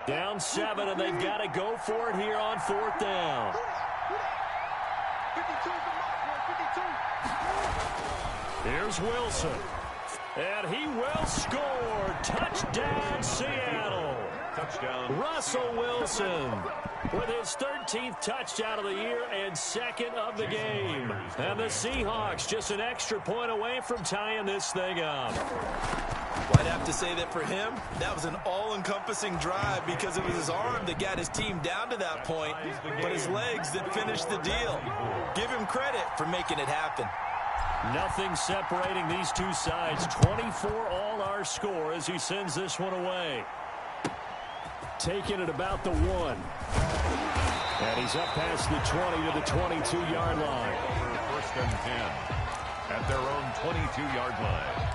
Down 7, and they've got to go for it here on 4th down. 52 is the mark, 52. Here's Wilson. And he will score. Touchdown, Seattle. Touchdown. Russell Wilson with his 13th touchdown of the year and 2nd of the game. And the Seahawks just an extra point away from tying this thing up. Well, I'd have to say that for him, that was an all-encompassing drive because it was his arm that got his team down to that point, but his legs that finished the deal. Give him credit for making it happen. Nothing separating these two sides. 24 all our score as he sends this one away. Taking it about the 1. And he's up past the 20 to the 22-yard line. 1st and 10 at their own 22-yard line.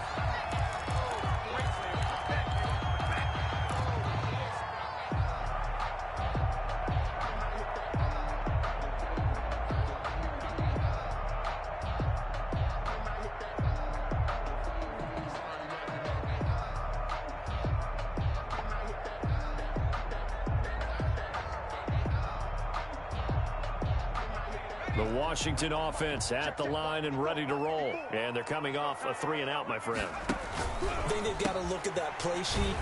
The Washington offense at the line and ready to roll. And they're coming off a 3-and-out, my friend. I think they've got to look at that play sheet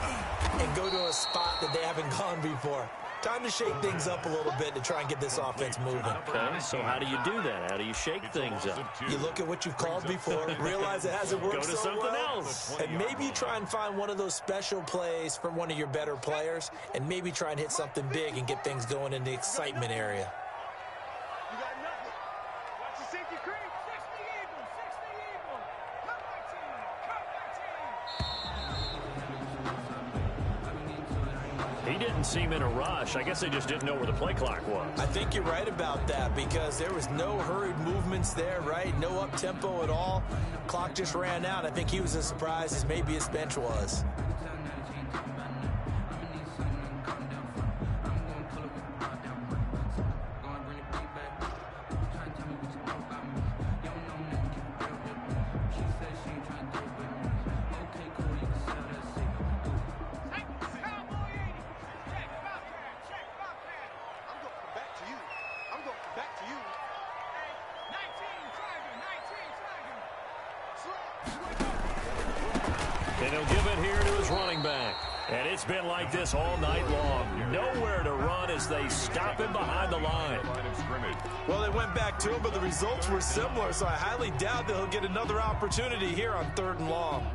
and go to a spot that they haven't gone before. Time to shake things up a little bit to try and get this offense moving. Okay, so how do you do that? How do you shake things up? You look at what you've called before, realize it hasn't worked Go to so something well, else. and maybe you try and find one of those special plays from one of your better players, and maybe try and hit something big and get things going in the excitement area. You got nothing. Watch the safety creep. 60 Eagles, 60 Eagles. Come my team, come my team. He didn't seem in a rush. I guess they just didn't know where the play clock was. I think you're right about that because there was no hurried movements there, right? No up-tempo at all. Clock just ran out. I think he was as surprised as maybe his bench was. And he'll give it here to his running back. And it's been like this all night long. Nowhere to run as they stop him behind the line. Well, they went back to him, but the results were similar, so I highly doubt that he'll get another opportunity here on 3rd and long.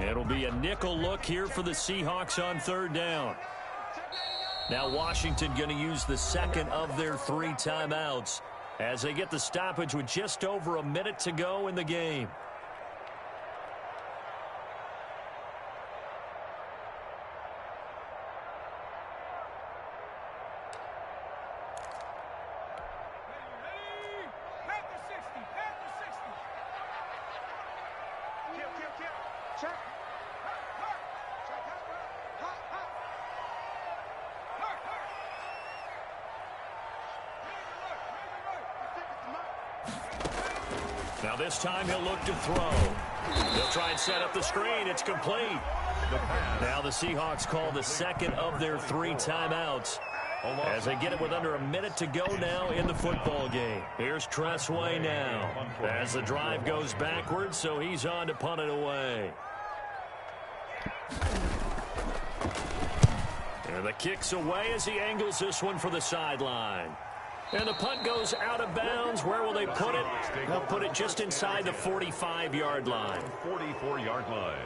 It'll be a nickel look here for the Seahawks on 3rd down. Now Washington going to use the second of their 3 timeouts as they get the stoppage with just over a minute to go in the game. Now this time he'll look to throw. He'll try and set up the screen. It's complete. Now the Seahawks call the second of their 3 timeouts as they get it with under a minute to go now in the football game. Here's Tressway now as the drive goes backwards, so he's on to punt it away. And the kick's away as he angles this one for the sideline. And the punt goes out of bounds. Where will they put it? They'll put it just inside the 45-yard line. 44-yard line.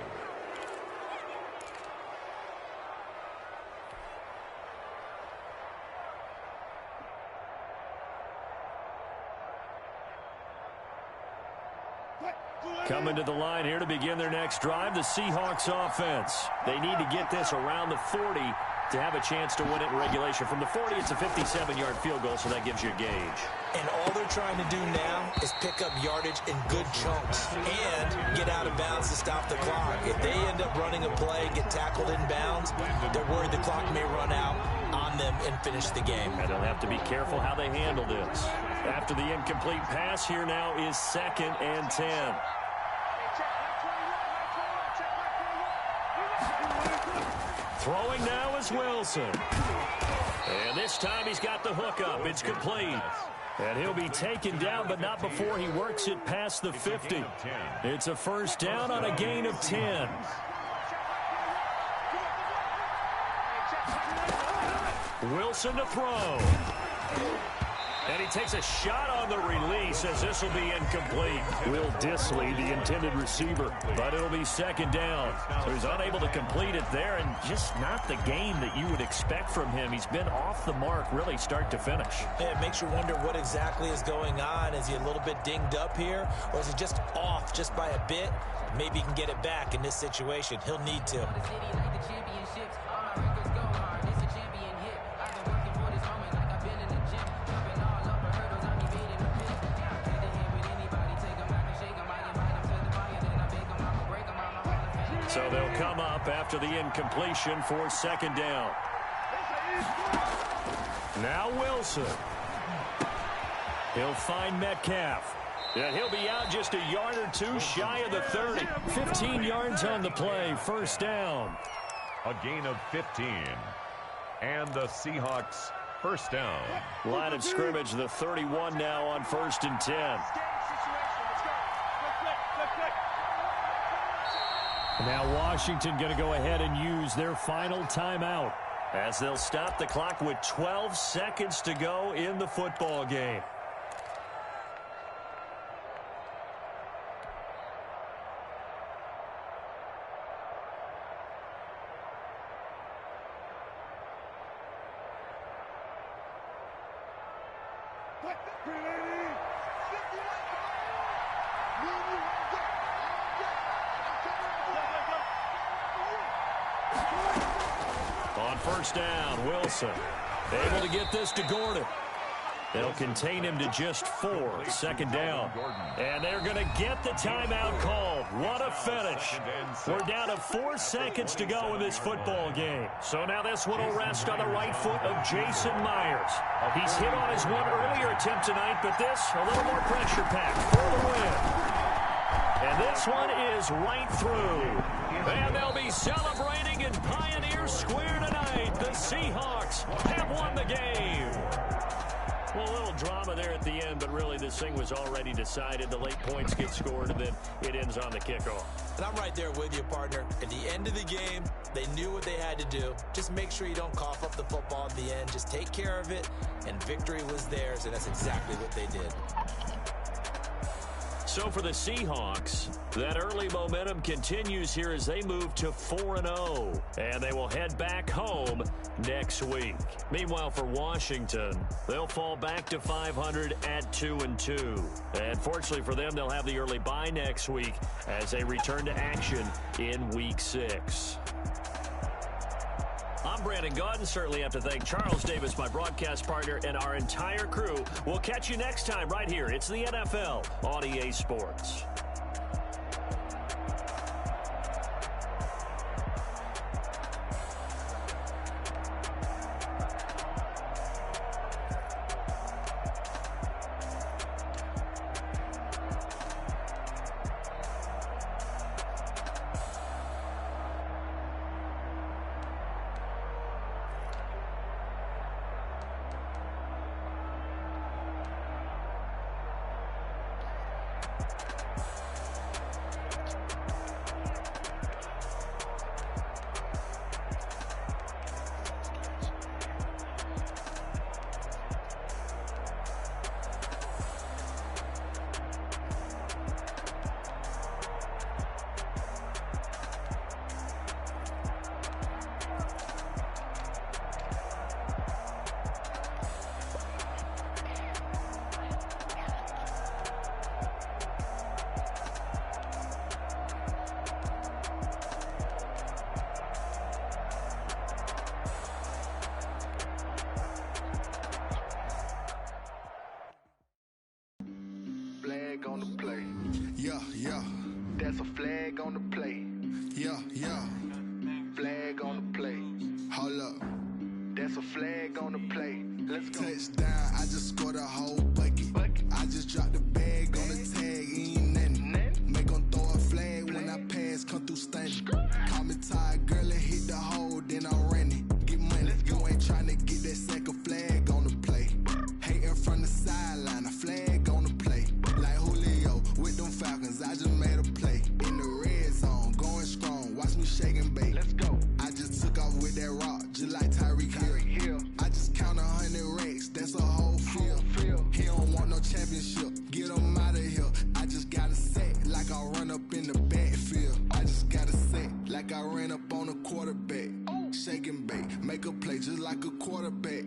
Coming to the line here to begin their next drive, the Seahawks offense. They need to get this around the 40 to have a chance to win it in regulation. From the 40, it's a 57-yard field goal, so that gives you a gauge. And all they're trying to do now is pick up yardage in good chunks and get out of bounds to stop the clock. If they end up running a play, get tackled in bounds, they're worried the clock may run out on them and finish the game. And they'll have to be careful how they handle this. After the incomplete pass, here now is 2nd and 10. Throwing now is Wilson. And this time he's got the hook up. It's complete. And he'll be taken down, but not before he works it past the 50. It's a 1st down on a gain of 10. Wilson to throw. And he takes a shot on the release as this will be incomplete. Will Dissly, the intended receiver, but it'll be 2nd down. So he's unable to complete it there, and just not the game that you would expect from him. He's been off the mark really start to finish. Yeah, it makes you wonder what exactly is going on. Is he a little bit dinged up here, or is he just off just by a bit? Maybe he can get it back in this situation. He'll need to. So they'll come up after the incompletion for second down. Now Wilson. He'll find Metcalf. And he'll be out just a yard or two shy of the 30. 15 yards on the play. First down. A gain of 15. And the Seahawks first down. Line of scrimmage, the 31 now on 1st and 10. Now Washington going to go ahead and use their final timeout as they'll stop the clock with 12 seconds to go in the football game. On first down, Wilson able to get this to Gordon. They'll contain him to just 4. Second down. And they're going to get the timeout called. What a finish. We're down to 4 seconds to go in this football game. So now this one will rest on the right foot of Jason Myers. He's hit on his one earlier attempt tonight, but this a little more pressure packed for the win. And this one is right through. And they'll be celebrating in Pioneer Square tonight. The Seahawks have won the game. Well, a little drama there at the end, but really this thing was already decided. The late points get scored, and then it ends on the kickoff. And I'm right there with you, partner. At the end of the game, they knew what they had to do. Just make sure you don't cough up the football at the end. Just take care of it, and victory was theirs, and that's exactly what they did. So for the Seahawks, that early momentum continues here as they move to 4-0. And they will head back home next week. Meanwhile, for Washington, they'll fall back to 500 at 2-2. And fortunately for them, they'll have the early bye next week as they return to action in Week 6. I'm Brandon Gaudin. Certainly have to thank Charles Davis, my broadcast partner, and our entire crew. We'll catch you next time right here. It's the NFL on EA Sports. On the play. Yeah, yeah. That's a flag on the play. Yeah, yeah. Flag on the play. Hold up. That's a flag on the play. Let's go. Touchdown, I just scored a whole bucket. I just dropped the bag on the tag, ain't nothing. Make them throw a flag when I pass, come through stunning. Call me tired, girl, and hit the hole, then I'm running. Get money, you ain't trying to get that second flag on the play. Hating from the sideline, a flag on the play. Like Julio with them Falcons, I just made a play. In the red zone, going strong, watch me shake and bake. Let's go. I just took off with that rock, just like Tyreek Hill. I just count 100 racks, that's a whole field. He don't want no championship, get him out of here. I just got a set, like I run up in the backfield. I just got a set, like I ran up on a quarterback. Shake and bake, make a play just like a quarterback.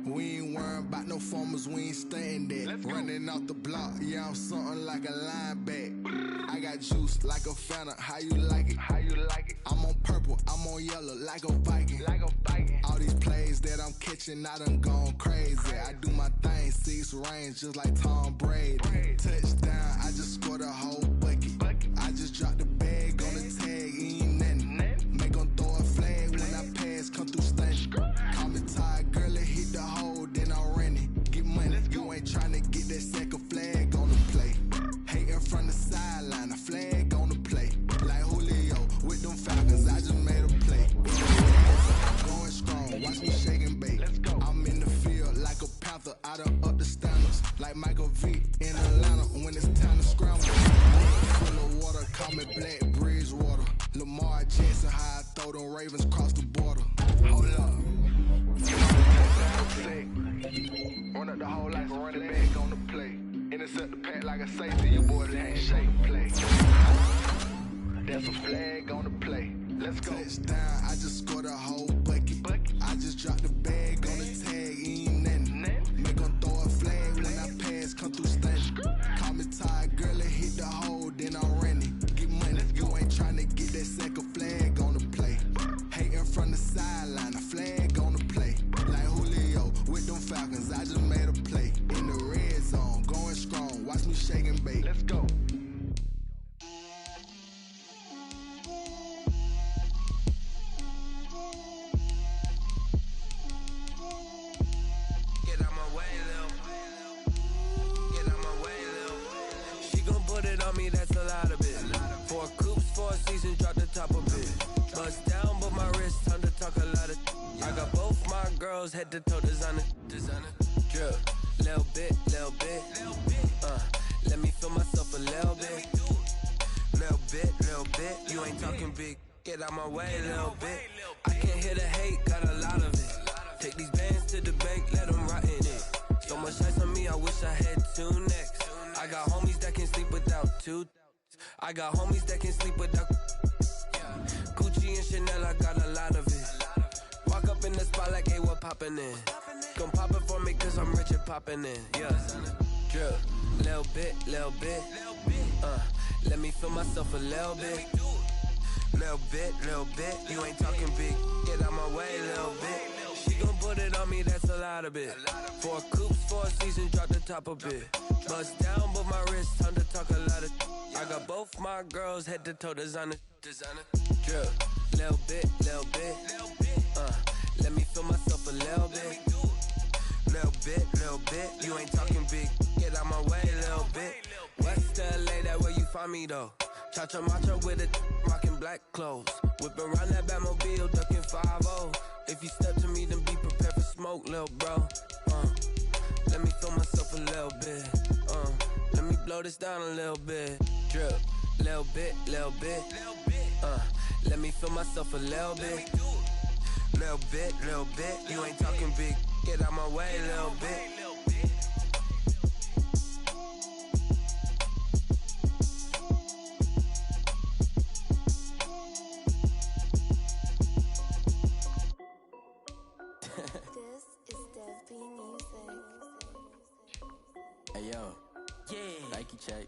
We ain't worrying about no formers, we ain't staying there. Running off the block, yeah, I'm something like a linebacker. I got juice like a Fanta, how you like it? How you like it? I'm on purple, I'm on yellow, like a Viking. Like a Viking. All these plays that I'm catching, I done gone crazy. I do my thing, 6 range, just like Tom Brady. Touchdown, I just scored a whole bucket. I just dropped the bag on the tag, ain't nothing. turn up the standards. Like Michael Vick in Atlanta when it's time to scramble. Full of water, call me Black Bridgewater. Lamar Jackson, how I throw them Ravens across the border. Hold up. Run up the whole life and run it back on the play. Intercept the pack like a safety, your boy ain't shake play. That's a flag on the play. Let's go. Touchdown, I just scored a whole bucket. I just dropped the bag on the tag, ain't nothing. Make 'em throw a flag when I pass, come through stunning. Call me tired, girl, and hit the hole, then I'm running. Get money, you ain't tryna get that second flag on the play. Hating from the sideline, a flag on the play. Like Julio with them Falcons, I just made a play. In the red zone, going strong, watch me shake and bake. Let's go. That's a lot of it. 4 coops, 4 seasons, drop the top of it. Bust down, but my wrist, time to talk a lot of. I got both my girls head to toe designer. Drip, little bit. Let me feel myself a little bit. Little bit. You ain't talking big. Get out my way, little bit. I can't hear the hate, got a lot of it. Take these bands to the bank, let them rot in it. So much ice on me, I wish I had 2 necks. I got homies that can sleep without 2. I got homies that can sleep without. Gucci and Chanel, I got a lot of it. Walk up in the spot like, hey, what poppin' in? Gon' pop it for me cause I'm rich and poppin' in. Yeah, drip, little bit. Let me feel myself a little bit. Little bit. You ain't talking big. Get out my way, little bit. She gon' put it on me, that's a lot of it. 4 coops, 4 seasons, drop the top of it. Bust down, but my wrist, time to talk a lot of. I got both my girls head to toe designer. Drip, little bit. Let me feel myself a little bit. Little bit. You ain't talking big. Get out my way, little bit. West LA, that where you find me though. Cha-cha macha with it, rockin' black clothes. Whip around that Batmobile, ducking 5-0. If you step to me, then be prepared for smoke, lil' bro. Let me feel myself a little bit. Let me blow this down a little bit. Drip, little bit. Let me feel myself a little bit. Little bit. You ain't talking big. Get out my way, little bit. Hey yo, yeah, Nike check.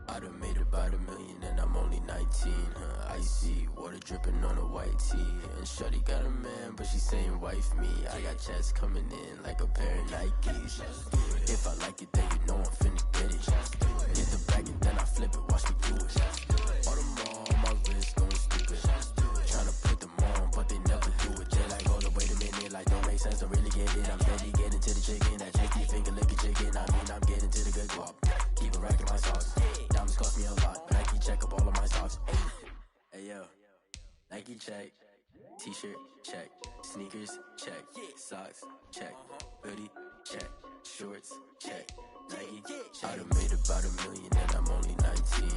I done made about $1 million and I'm only 19. Icy water dripping on a white tee. And shorty got a man, but she saying wife me. I got checks coming in like a pair of Nikes. If I like it, then you know I'm finna get it. Get the bag and then I flip it, watch me do it. All them on my wrist going stupid. Tryna put them on, but they never do it. They like, hold up, wait a minute, like don't make sense, don't really get it. I'm steady getting to the chicken, that tricky finger licking chicken. I mean, I'm getting to the good guap. Keep a rack in my socks. Diamonds cost me a lot. Nike check up all of my stocks. Hey yo, Nike check. T-shirt check. Sneakers check. Socks check. Hoodie check. Shorts check. Nike. I done made about $1 million and I'm only 19.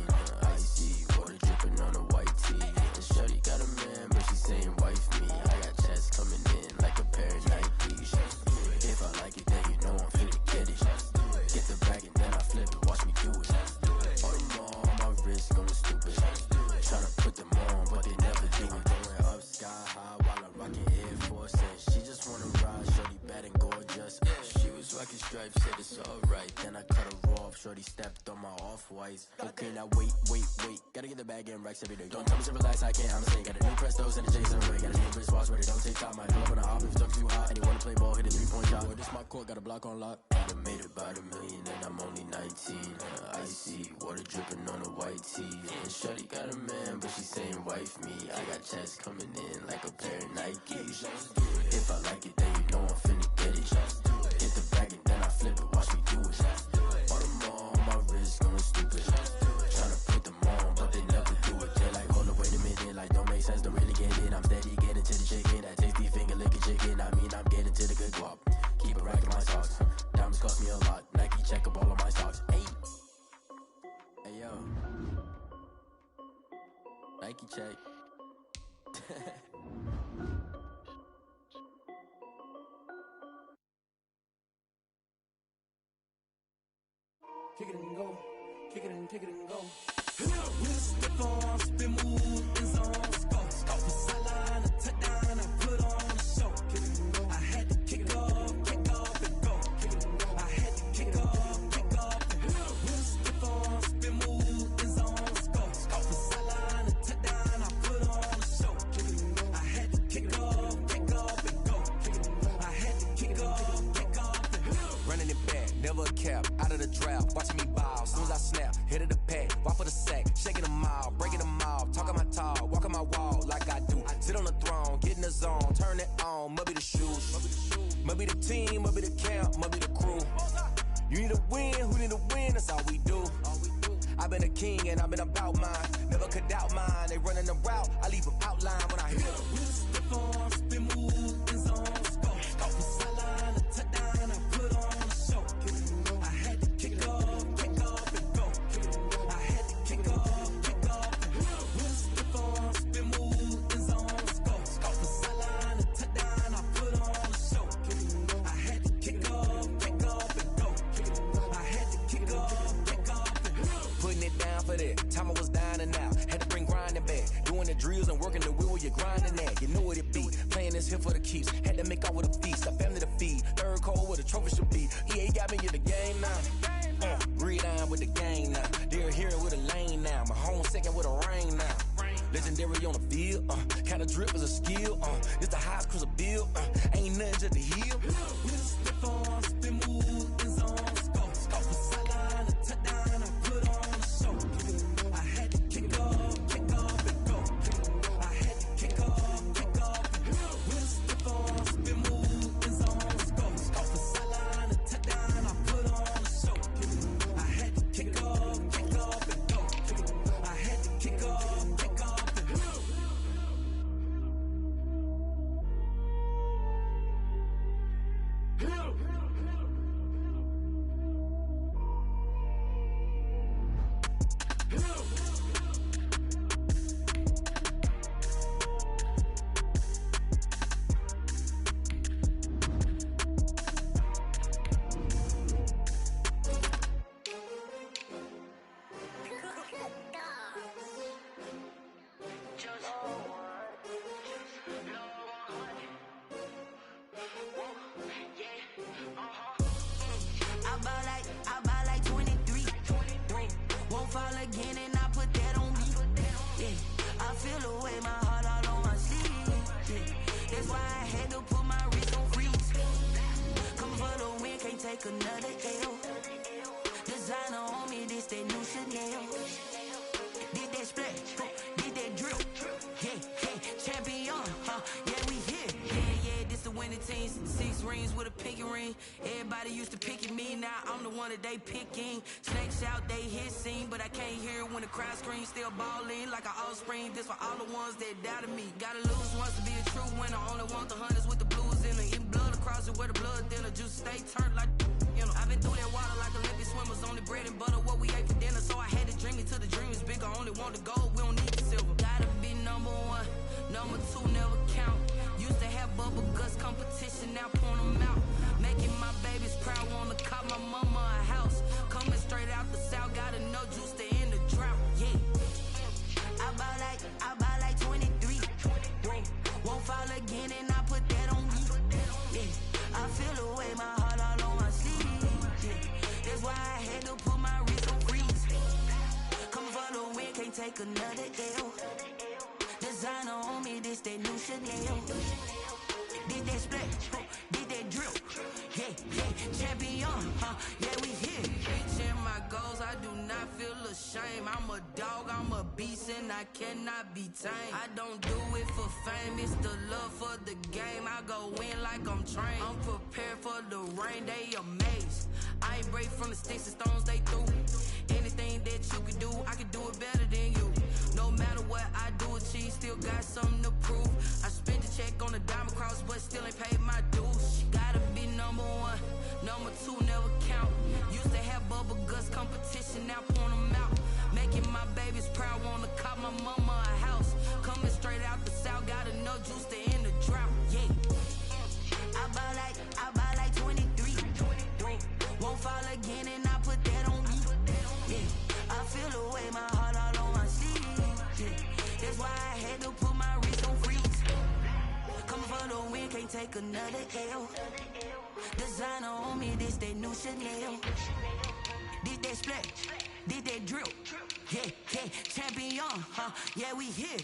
Icy water dripping on a white tee. And shorty got a man, but she saying wife me. I got checks coming in like a pair of Nikes. If I like it, then you know I'm finna get it. Get the bag and then I flip it, watch me do it. All them on my wrist going stupid. Tryna put them on, but they never do it. Going up sky high while I'm rocking Air Force. And she just wanna ride, shorty bad and gorgeous. She was rocking stripes, said it's alright. Then I cut her off, shorty stepped on my off-whites. Okay, now wait. Gotta get the bag and racks every day. Don't tell me to relax, I can't, I'm saying. Got a new Prestos and a Jason Ray. Got a new wristwatch, but it don't take time. I pull up on the hop if it's too hot. And you wanna play ball, hit a 3-point shot. Boy, this my court, got a block on lock. I done made about $1 million and I'm only 19. Icy water dripping on a white tee. And shorty got a man, but she saying wife me. I got checks coming in like a pair of Nikes. If I like it, then you know I'm finna get it. Get the bag and then I flip it, watch me do it. All them on my wrist going stupid. Tryna put them on, but they never do it. They're like, hold up, wait a minute, like don't make sense, don't really get it. I'm steady getting to the chicken, that tasty finger licking chicken. I mean, I'm getting to the good guap. Keep a rack in my socks. check. Kick it and go, kick it and go. With the form, spin, move, in zone, scope. For sideline, a touchdown, I put on a show. Kick it and go. I had to kick off and go. Kick it and go. I had to kick off and go. With the form, spin, move, in zone, scope. For sideline, a touchdown, I put on a show. Kick it and go. I had to kick off and go. Kick it and go. I had to kick off and go. Running it back, never a cap, out of the draft, watching me ball. Soon as I snap, hit of the pack, walk for the sack, shaking them all, breaking them off, talking my talk, walking my wall like I do. Sit on the throne, get in the zone, turn it on, must be the shoes, must be the team, must be the camp, must be the crew. You need a win, who need a win, that's all we do. I've been a king and I've been about mine, never could doubt mine. They running the route, I leave them outline when I hit them. Step on, spin, move, in zone, scope. For sideline, a touchdown, I put on a show. I had to kick off and go. I had to kick off and go. Step on, spin, move, in zone, scope. For sideline, a touchdown, I put on a show. I had to kick off and go. I had to kick off and go. Putting it down for that, time I was down and out. Had to bring grinding back, doing the drills and working the wheel where you're grinding at. You know what it be, playing this here for the keeps. Had to make out with a feast, a family to feed. Third cold where the trophy should be. EA got me in the game now. Read on with the game now. They're hearing with a lane now. My home second with a rain now. Legendary on the field, kind of drip is a skill. It's the highest cruiser bill, ain't nothing just to heal. Step on, spin, move, in zone, scope. For sideline, a touchdown, I put on a show. I had to kick off and go. I had to kick off and go. Step on, spin, move, in zone, scope. For sideline, a touchdown, I put on a show. I had to kick off and go. I had to kick off and go. I buy like 23. Won't fall again and I put that on me. Yeah, I feel the way, my heart all on my sleeve. Yeah, that's why I had to put my wrist on freeze. Come for the win, can't take another L. Designer on me, this that new Chanel. Did that splash, did that drip. Yeah, champion, yeah, we here. Yeah, this the winning team. 6 rings with a pinky ring. Everybody used to pick at me, now I'm the one that they picking. Snakes out, they hit scene, but I can't hear it when the crowd screams. Still balling like an offspring. This for all the ones that doubted me. Gotta lose once to be a true winner. Only want the hunters with the blues in it. Eating blood across it where the blood thinner. Juice stay turned like, you know. I've been through that water like Olympic swimmers. Only bread and butter, what we ate for dinner. So I had to dream it till the dream is bigger. Only want the gold, we don't need the silver. Gotta be number 1, number 2 never count. Used to have bubble guts competition, now point them out. Making my babies proud, wanna cop my mama a house. Coming straight out the south, gotta know juice to end the drought. Yeah, I buy like 23. Won't fall again and I put that on me. Yeah, I feel the way, my heart all on my sleeve. Yeah, that's why I had to put my wrist on freeze. Coming for the win, can't take another L. Designer on me, this that new Chanel. Did that splash, did that drip. Yeah, champion, yeah, we here. Reaching my goals, I do not feel ashamed. I'm a dog, I'm a beast, and I cannot be tamed. I don't do it for fame, it's the love for the game. I go in like I'm trained. I'm prepared for the rain, they amazed. I ain't break from the sticks and stones they threw. Anything that you can do, I can do it better than you. No matter what I do, achieve, still got something to prove. I spent the check on the diamond cross, but still ain't paid my dues. Gotta be number 1, number 2 never count. Used to have bubble guts competition, now point them out. Making my babies proud, wanna call my mama a house. Coming straight out the south, got enough juice to end the drought. Yeah. I buy like 23. Won't fall again and I put that on me. Yeah. I feel the way, my heart all on my sleeve. Yeah. That's why I had to put my wrist on freeze. Coming for the win, can't take another L. Designer on me, this that new Chanel. Did that splat, did that drill. Yeah, yeah, champion, huh? Yeah, we here.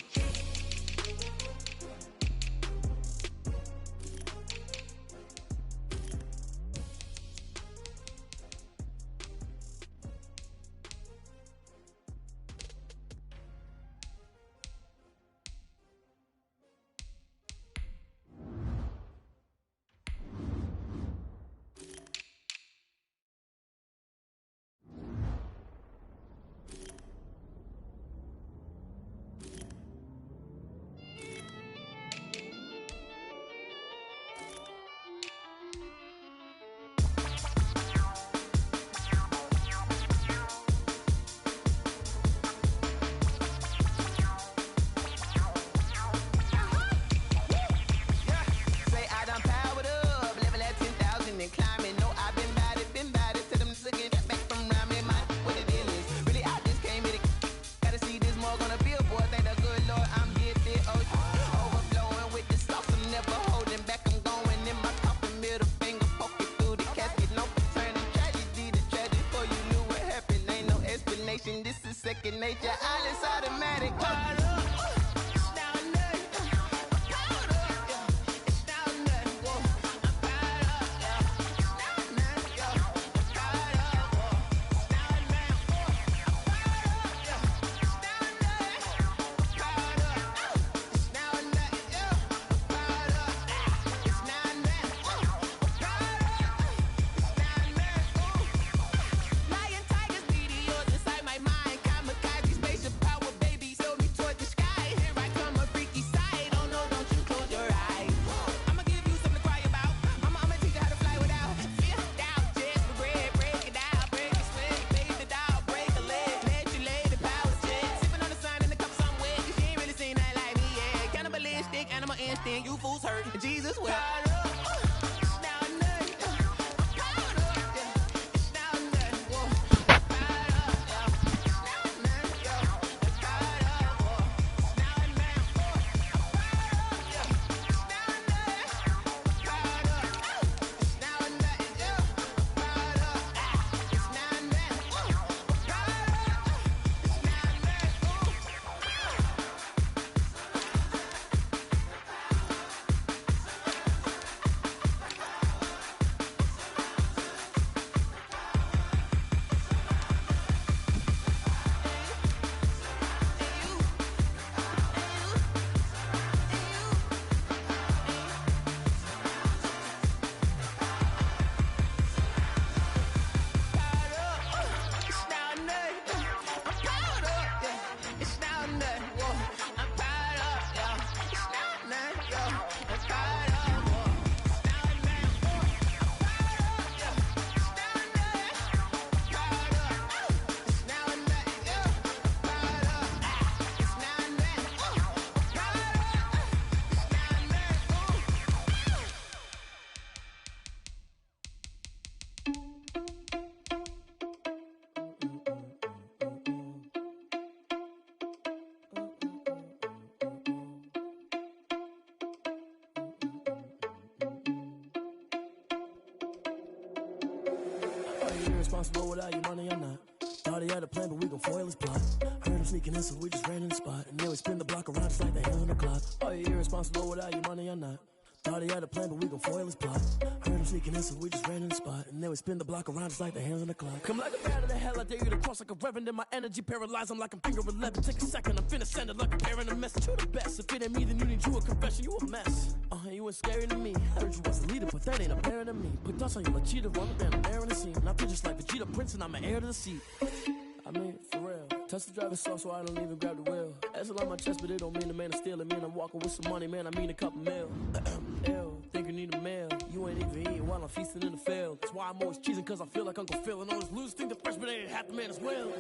Second nature, all is automatic. You fools hurt. Jesus will. Irresponsible without your money or not. Thought he had a plan, but we gon' foil his plot. Heard him sneaking in, so we just ran in the spot. And then we spin the block around just like the hands on the clock. Are you irresponsible without your money or not? Thought he had a plan, but we gon' foil his plot. Heard him sneaking in, so we just ran in the spot. And then we spin the block around just like the hands on the clock. Come like a bat of the hell, I dare you to cross like a reverend. In my energy paralyzed, I'm like I'm finger 11. Take a second, I'm finna send it like a parent a message. You the best, if it ain't me, then you need you a confession. You a mess. You ain't scary to me. Heard you was the leader, but that ain't apparent to me. Put dust on you like cheetah, run down an air in the scene. And I feel just like Vegeta Prince, and I'm an heir to the seat. I mean, for real. Touch the driver's soft, so I don't even grab the wheel. That's on my chest, but it don't mean the man is stealing. Me and I'm walking with some money, man, I mean a couple mil. Ew, thinking need a meal. You ain't even eating while I'm feasting in the field. That's why I'm always cheesing, cause I feel like Uncle Phil. And all this losers think the freshman ain't half the man as well.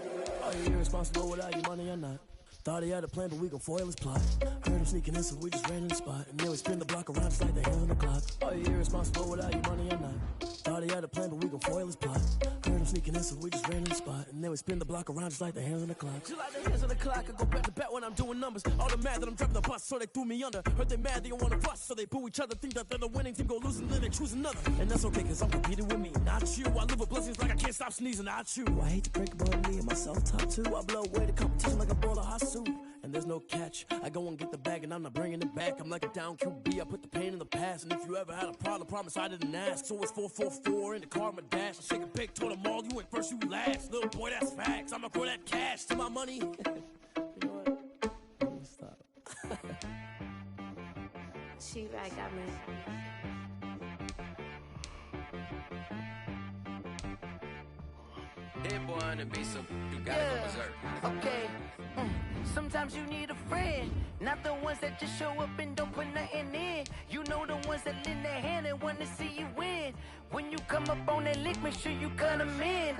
Are you irresponsible without your money or not? Thought he had a plan, but we gon' foil his plot. Heard him sneaking in, so we just ran in the spot. And then we spin the block around just like the hand on the clock. Are you irresponsible without your money or not? Thought he had a plan, but we gon' foil his plot. Heard him sneaking in, so we just ran in the spot. And then we spin the block around just like the hands on the clock. Just like the hands on the clock, I go back to back when I'm doing numbers. All the mad that I'm dropping the bus, so they threw me under. Heard they mad, they don't wanna bust, so they boo each other. Think that they're the winning team, go lose and then they choose another. And that's okay, cause I'm competing with me, not you. I live with blessings like I can't stop sneezing, not you. I hate to break about me and myself top two. I blow away the competition like a bowl of hot soup. And there's no catch. I go and get the bag and I'm not bringing it back. I'm like a down QB, I put the pain in the past. And if you ever had a problem, promise I didn't ask. So it's 4-4-4 in the car, my dash. I shake a big, told them all, you went first, you last. Little boy, that's facts. I'ma throw that cash to my money. You know what? I'm gonna stop. She right, got me. That boy on the beat, so you gotta go berserk. Okay. Sometimes you need a friend, not the ones that just show up and don't put nothing in. You know the ones that lend their hand and want to see you win. When you come up on that lick, make sure you cut them in.